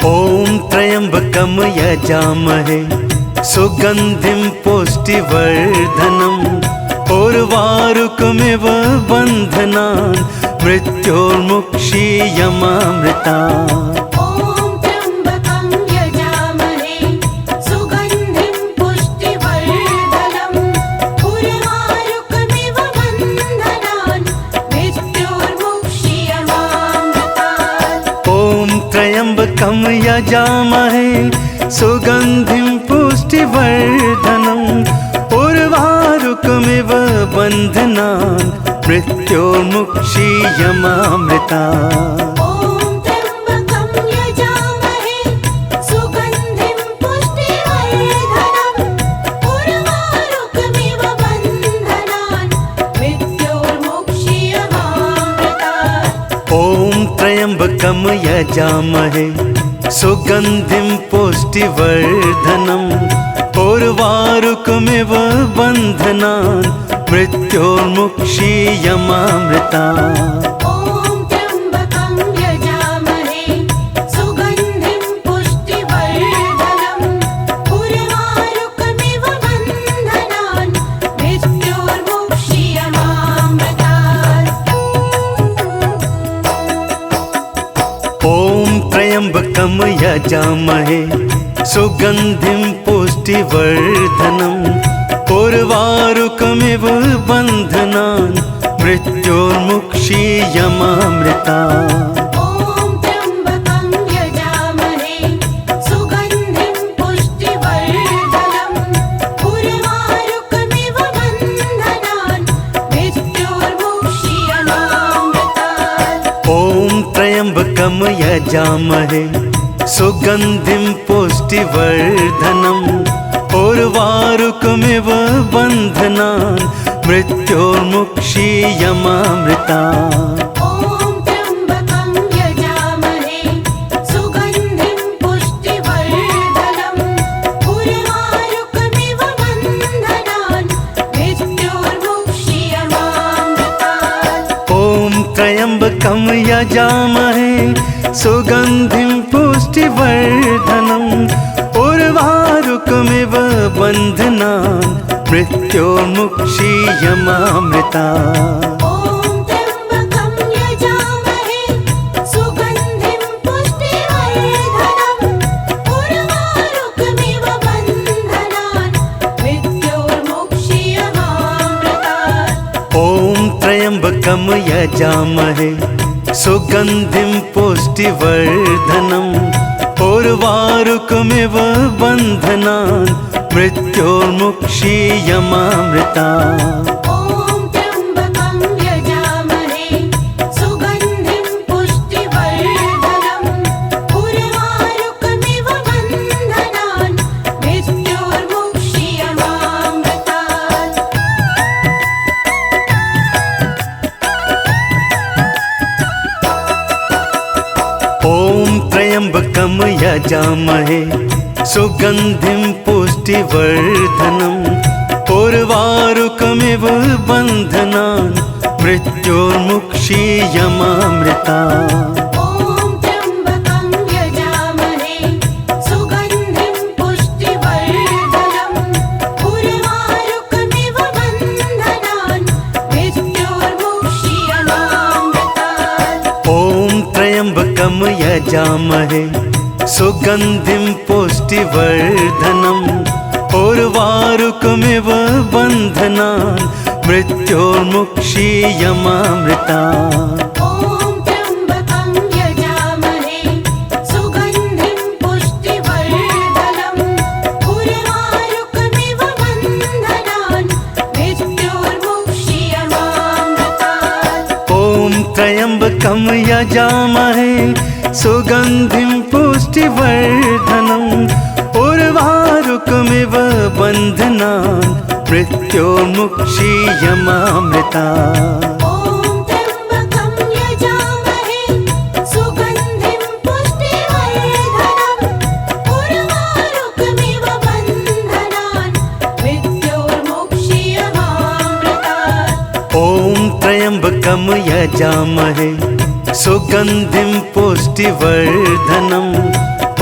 ॐ त्र्यम्बकं यजामहे सुगन्धिं पुष्टिवर्धनम् उर्वारुकमिव बन्धनान् मृत्योर्मुक्षीयमामृतात् ॐ त्र्यम्बकं यजामहे सुगन्धिं पुष्टिवर्धनम् उर्वारुकमिव बन्धनान् मृत्योर्मुक्षीयमामृता ॐ त्र्यम्बकं यजामहे सुगन्धिं पुष्टिवर्धनम् उर्वारुकमिव बन्धनान् मृत्योर्मुक्षीयमामृतात् ॐ त्र्यम्बकं यजामहे सुगन्धिं पुष्टिवर्धनम् उर्वारुकमिव बन्धनान् मृत्योर्मुक्षीयमामृता ॐ त्र्यम्बकं यजामहे सुगन्धिं पुष्टिवर्धनम् उर्वारुकमिव बन्धनान् मृत्योर्मुक्षीयमामृतात् ॐ त्र्यम्बकं यजामहे सुगन्धिं पुष्टिवर्धनम् उर्वारुकमिव बन्धनान् मृत्योर्मुक्षीयमामृता ॐ त्र्यम्बकं यजामहे सुगन्धिं पुष्टिवर्धनम् उर्वारुकमिव बन्धनान् मृत्योर्मुक्षीयमामृतात् ॐ त्र्यम्बकं यजामहे सुगन्धिं पुष्टिवर्धनम् उर्वारुकमिव बन्धनान् मृत्योर्मुक्षीयमामृता ॐ त्र्यम्बकं यजामहे सुगन्धिं पुष्टिवर्धनम् उर्वारुकमिव बन्धनान् मृत्योर्मुक्षीयमामृतात् ॐ त्र्यम्बकं यजामहे सुगन्धिं पुष्टिवर्धनम् उर्वारुकमिव बन्धनान् मृत्योर्मुक्षीयमामृता ॐ त्र्यम्बकं यजामहे सुगन्धिं पुष्टिवर्धनम् उर्वारुकमिव बन्धनान् मृत्योर्मुक्षीयमामृतात् ॐ त्र्यम्बकं यजामहे सुगन्धिं पुष्टिवर्धनम् उर्वारुकमिव बन्धनान् मृत्योर्मुक्षीयमामृता ॐ त्र्यम्बकं यजामहे सुगन्धिं पुष्टिवर्धनम् उर्वारुकमिव बन्धनान् मृत्योर्मुक्षीयमामृतात् ॐ त्र्यम्बकं यजामहे सुगन्धिं पुष्टिवर्धनम् उर्वारुकमिव बन्धनान् मृत्योर्मुक्षीयमामृता ॐ त्र्यम्बकं यजामहे सुगन्धिं पुष्टिवर्धनम् उर्वारुकमिव बन्धनान् मृत्योर्मुक्षीयमामृतात् ॐ त्र्यम्बकं यजामहे सुगन्धिं पुष्टिवर्धनम् उर्वारुकमिव बन्धनान् मृत्योर्मुक्षीयमामृता ॐ त्र्यम्बकं यजामहे सुगन्धिं पुष्टिवर्धनम् उर्वारुकमिव बन्धनान् मृत्योर्मुक्षीयमामृतात् ॐ त्र्यम्बकं यजामहे सुगन्धिं पुष्टिवर्धनम् उर्वारुकमिव बन्धनान् मृत्योर्मुक्षीयमामृता ॐ त्र्यम्बकं यजामहे सुगन्धिं पुष्टिवर्धनम् उर्वारुकमिव बन्धनान् मृत्योर्मुक्षीयमामृतात् ॐ त्र्यम्बकं यजामहे सुगन्धिं पुष्टिवर्धनम् उर्वारुकमिव बन्धनान् मृत्योर्मुक्षीयमामृता ॐ त्र्यम्बकं यजामहे सुगन्धिं पुष्टिवर्धनम्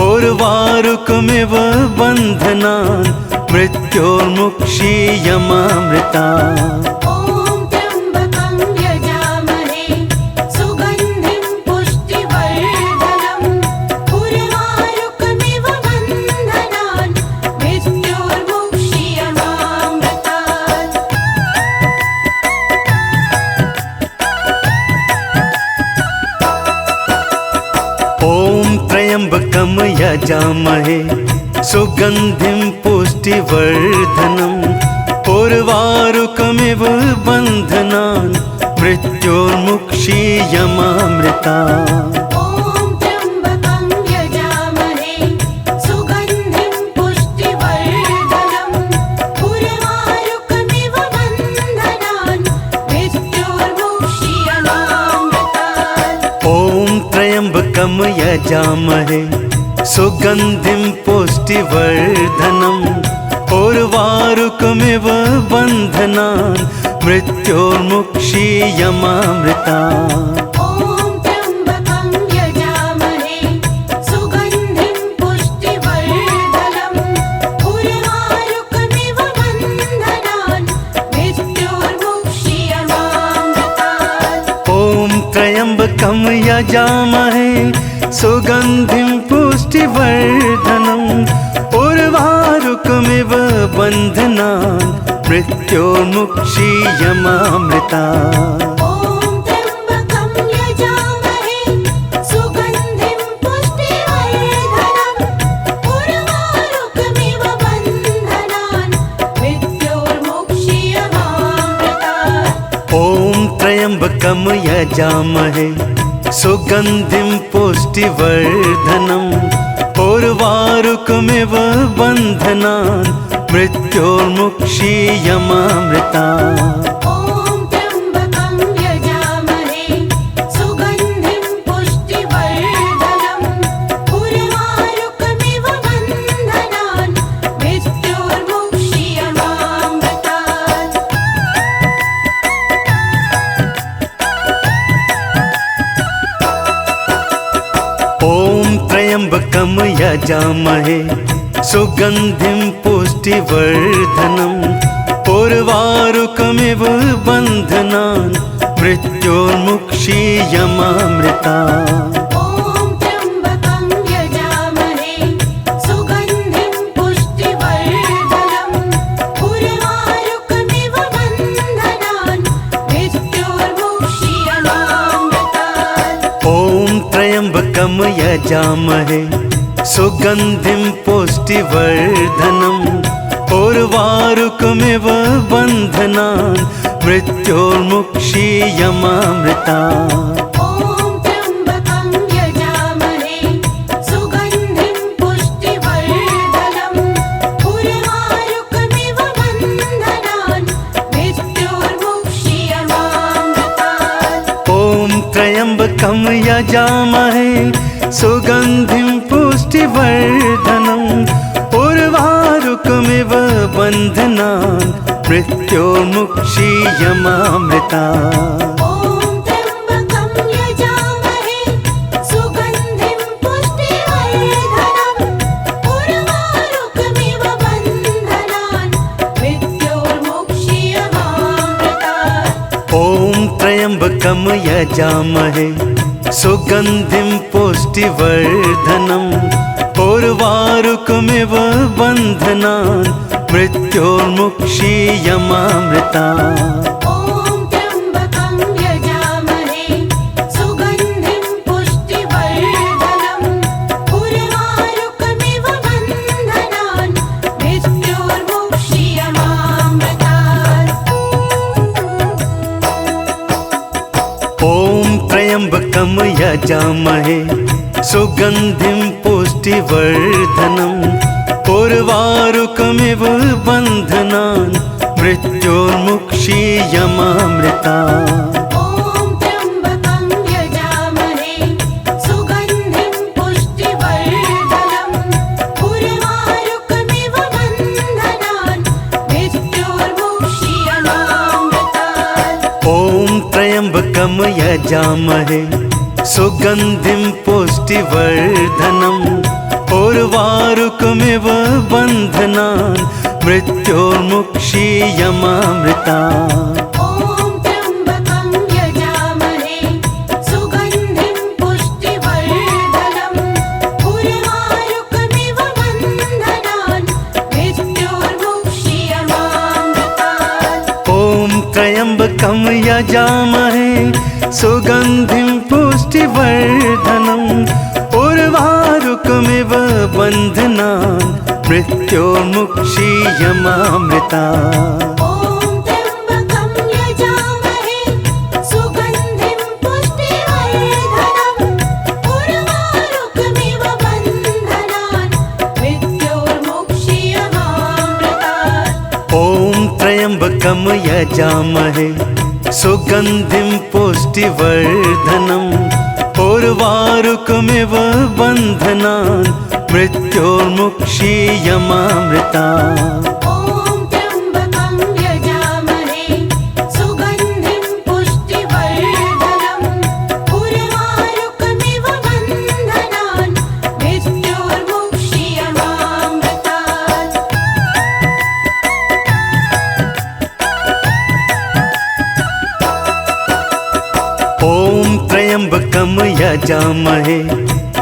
उर्वारुकमिव बन्धनान् मृत्योर्मुक्षीयमामृतात् ॐ त्र्यम्बकं यजामहे सुगन्धिं पुष्टिवर्धनम् उर्वारुकमिव बन्धनान् मृत्योर्मुक्षीयमामृता ॐ त्र्यम्बकं यजामहे सुगन्धिं पुष्टिवर्धनम् उर्वारुकमिव बन्धनान् मृत्योर्मुक्षीयमामृतात् ॐ त्र्यम्बकं यजामहे सुगन्धिं पुष्टिवर्धनम् उर्वारुकमिव बन्धनान् मृत्योर्मुक्षीयमामृता ॐ त्र्यम्बकं यजामहे सुगन्धिं पुष्टिवर्धनम् उर्वारुकमिव बन्धनान् मृत्योर्मुक्षीयमामृतात् ॐ त्र्यम्बकं यजामहे सुगन्धिं पुष्टिवर्धनम् उर्वारुकमिव बन्धनान् मृत्योर्मुक्षीयमामृता ॐ त्र्यम्बकं यजामहे सुगन्धिं पुष्टिवर्धनम् उर्वारुकमिव बन्धनान् मृत्योर्मुक्षीयमामृतात् ॐ त्र्यम्बकं यजामहे सुगन्धिं पुष्टिवर्धनम् उर्वारुकमिव बन्धनान् मृत्योर्मुक्षीयमामृता ॐ त्र्यम्बकं यजामहे सुगन्धिं पुष्टिवर्धनम् उर्वारुकमिव बन्धनान् मृत्योर्मुक्षीयमामृतात् ॐ त्र्यम्बकं यजामहे सुगन्धिं पुष्टिवर्धनम् उर्वारुकमिव बन्धनान् मृत्योर्मुक्षीयमामृता ॐ त्र्यम्बकं यजामहे सुगन्धिं पुष्टिवर्धनम् उर्वारुकमिव बन्धनान् मृत्योर्मुक्षीयमामृतात् ॐ त्र्यम्बकं यजामहे सुगन्धिं पुष्टिवर्धनम् उर्वारुकमिव बन्धनान् मृत्योर्मुक्षीयमामृता ॐ त्र्यम्बकं यजामहे सुगन्धिं पुष्टिवर्धनम् उर्वारुकमिव बन्धनान् मृत्योर्मुक्षीयमामृतात् ॐ त्र्यम्बकं यजामहे सुगन्धिं पुष्टिवर्धनम् उर्वारुकमिव बन्धनान् मृत्योर्मुक्षीयमामृता ॐ त्र्यम्बकं यजामहे सुगन्धिं पुष्टिवर्धनम् उर्वारुकमिव बन्धनान् मृत्योर्मुक्षीयमामृतात् ॐ त्र्यम्बकं यजामहे सुगन्धिं पुष्टिवर्धनम् उर्वारुकमिव बन्धनान् मृत्योर्मुक्षीयमामृता ॐ त्र्यम्बकं यजामहे सुगन्धिं पुष्टिवर्धनम् उर्वारुकमिव बन्धनान् मृत्योर्मुक्षीयमामृतात् ॐ त्र्यम्बकं यजामहे सुगन्धिं पुष्टिवर्धनम् उर्वारुकमिव बन्धनान् मृत्योर्मुक्षीयमामृता ॐ त्र्यम्बकं यजामहे सुगन्धिं पुष्टिवर्धनम् उर्वारुकमिव बन्धनान् मृत्योर्मुक्षीयमामृतात् ॐ त्र्यम्बकं यजामहे सुगन्धिं पुष्टिवर्धनम् उर्वारुकमिव बन्धनान् मृत्योर्मुक्षीयमामृता ॐ त्र्यम्बकं यजामहे सुगन्धिं पुष्टिवर्धनम् उर्वारुकमिव बन्धनान् मृत्योर्मुक्षीयमामृतात् ॐ त्र्यम्बकं यजामहे सुगन्धिं पुष्टिवर्धनम् उर्वारुकमिव बन्धनान् मृत्योर्मुक्षीयमामृता ॐ त्र्यम्बकं यजामहे सुगन्धिं पुष्टिवर्धनम् उर्वारुकमिव बन्धनान् मृत्योर्मुक्षीयमामृतात् ॐ त्र्यम्बकं यजामहे सुगन्धिं पुष्टिवर्धनम् उर्वारुकमिव बन्धनान् मृत्योर्मुक्षीयमामृता ॐ त्र्यम्बकं यजामहे सुगन्धिं पुष्टिवर्धनम् उर्वारुकमिव बन्धनान् मृत्योर्मुक्षीयमामृतात् ॐ त्र्यम्बकं यजामहे सुगन्धिं पुष्टिवर्धनम् उर्वारुकमिव बन्धनान् मृत्योर्मुक्षीयमामृता ॐ त्र्यम्बकं यजामहे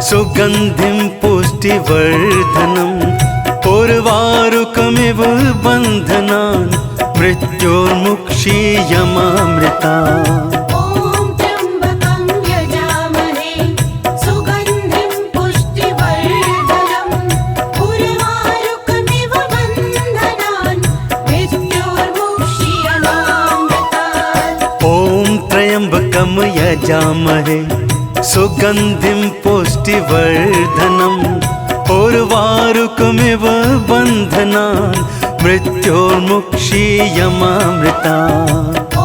सुगन्धिं पुष्टिवर्धनम् उर्वारुकमिव बन्धनान् मृत्योर्मुक्षीयमामृतात् ॐ त्र्यम्बकं यजामहे सुगन्धिं पुष्टिवर्धनम् उर्वारुकमिव बन्धनान् मृत्योर्मुक्षीयमामृता ॐ त्र्यम्बकं यजामहे सुगन्धिं पुष्टिवर्धनम् उर्वारुकमिव बन्धनान् मृत्योर्मुक्षीयमामृतात् ॐ त्र्यम्बकं यजामहे सुगन्धिं पुष्टिवर्धनम् उर्वारुकमिव बन्धनान् मृत्योर्मुक्षीयमामृता ॐ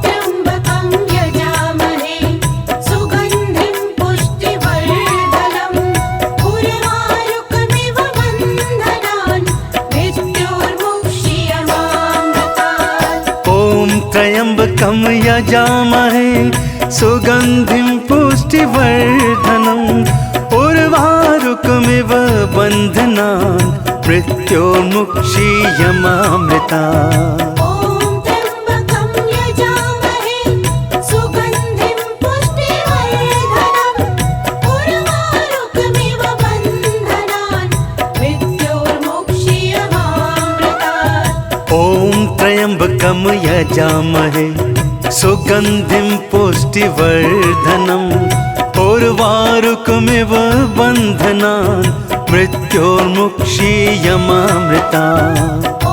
त्र्यम्बकं यजामहे सुगन्धिं पुष्टिवर्धनम् उर्वारुकमिव बन्धनान् मृत्योर्मुक्षीयमामृतात् ॐ त्र्यम्बकं यजामहे सुगन्धिं पुष्टिवर्धनम् उर्वारुकमिव बन्धनान् मृत्योर्मुक्षीयमामृता ॐ त्र्यम्बकं यजामहे सुगन्धिं पुष्टिवर्धनम् उर्वारुकमिव बन्धनान् मृत्योर्मुक्षीयमामृतात् ॐ त्र्यम्बकं यजामहे सुगन्धिं पुष्टिवर्धनम् उर्वारुकमिव बन्धनान् मृत्योर्मुक्षीयमामृता ॐ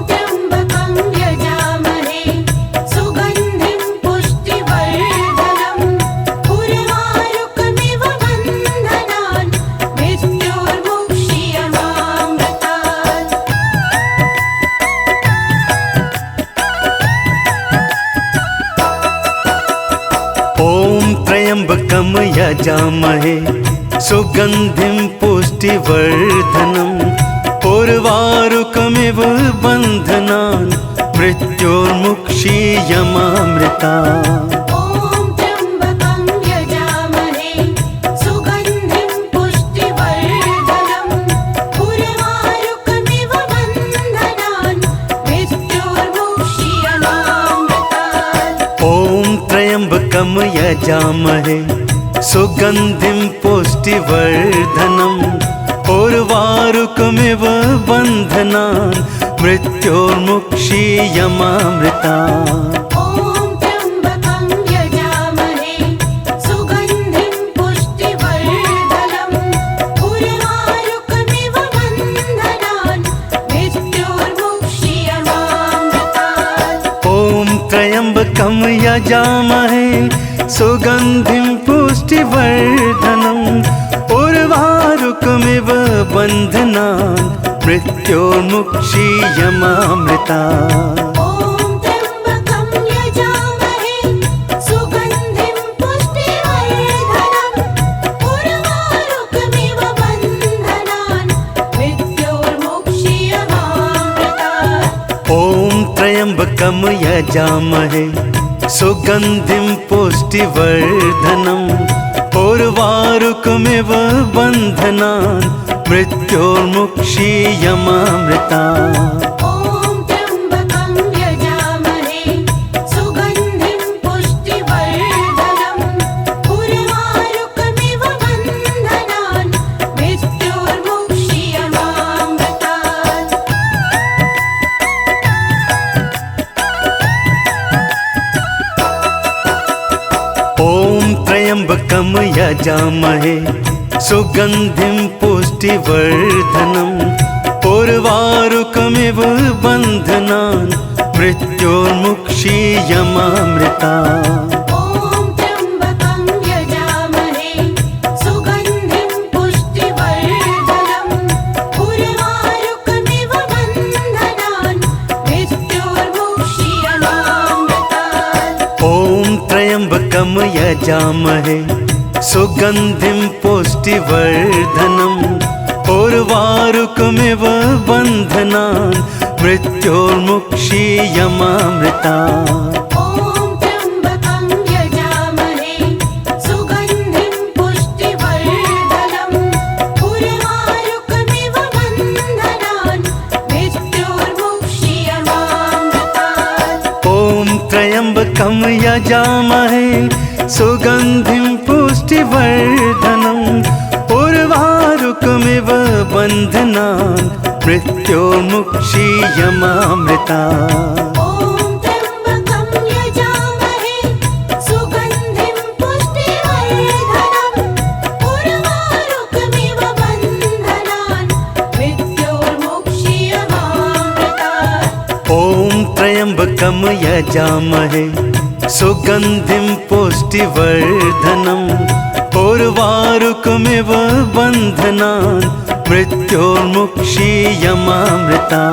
त्र्यम्बकं यजामहे सुगन्धिं पुष्टिवर्धनम् उर्वारुकमिव बन्धनान् मृत्योर्मुक्षीयमामृतात् त्र्यम्बकं यजामहे सुगन्धिं पुष्टिवर्धनम् उर्वारुकमिव बन्धनान् मृत्योर्मुक्षीयमामृता। ॐ त्र्यम्बकं यजामहे सुगन्धिं पुष्टिवर्धनम् उर्वारुकमिव बन्धनान् मृत्योर्मुक्षीयमामृतात्। ॐ त्र्यम्बकं यजामहे सुगन्धिं पुष्टिवर्धनम् उर्वारुकमिव बन्धनान् मृत्योर्मुक्षीयमामृता। ॐ त्र्यम्बकं यजामहे सुगन्धिं पुष्टिवर्धनम् उर्वारुकमिव बन्धनान् मृत्योर्मुक्षीयमामृतात्। ॐ त्र्यम्बकं यजामहे सुगन्धिं पुष्टिवर्धनम् उर्वारुकमिव बन्धनान् मृत्योर्मुक्षीयमामृता। ॐ त्र्यम्बकं यजामहे सुगन्धिं पुष्टिवर्धनम् उर्वारुकमिव बन्धनान् मृत्योर्मुक्षीयमामृतात्। ॐ त्र्यम्बकं यजामहे सुगन्धिं पुष्टिवर्धनम् उर्वारुकमिव बन्धनान् मृत्योर्मुक्षीयमामृता। ॐ त्र्यम्बकं यजामहे सुगन्धिं पुष्टिवर्धनम् उर्वारुकमिव बन्धनान् मृत्योर्मुक्षीयमामृतात्। ॐ त्र्यम्बकं यजामहे सुगन्धिं पुष्टिवर्धनम् उर्वारुकमिव बन्धनान् मृत्योर्मुक्षीयमामृता। ॐ त्र्यम्बकं यजामहे सुगन्धिं पुष्टिवर्धनम् उर्वारुकमिव बन्धनान् मृत्योर्मुक्षीयमामृतात्। ॐ त्र्यम्बकं यजामहे सुगन्धिं पुष्टिवर्धनम् उर्वारुकमिव बन्धनान् मृत्योर्मुक्षीयमामृता। ॐ त्र्यम्बकं यजामहे सुगन्धिं पुष्टिवर्धनम् उर्वारुकमिव बन्धनान् मृत्योर्मुक्षीयमामृतात्। ॐ त्र्यम्बकं यजामहे सुगन्धिं पुष्टिवर्धनम् उर्वारुकमिव बन्धनान् मृत्योर्मुक्षीयमामृता। ॐ त्र्यम्बकं यजामहे सुगन्धिं पुष्टिवर्धनम् उर्वारुकमिव बन्धनान् मृत्योर्मुक्षीयमामृतात्। ॐ त्र्यम्बकं यजामहे सुगन्धिं पुष्टिवर्धनम् उर्वारुकमिव बन्धनान् मृत्योर्मुक्षीयमामृता।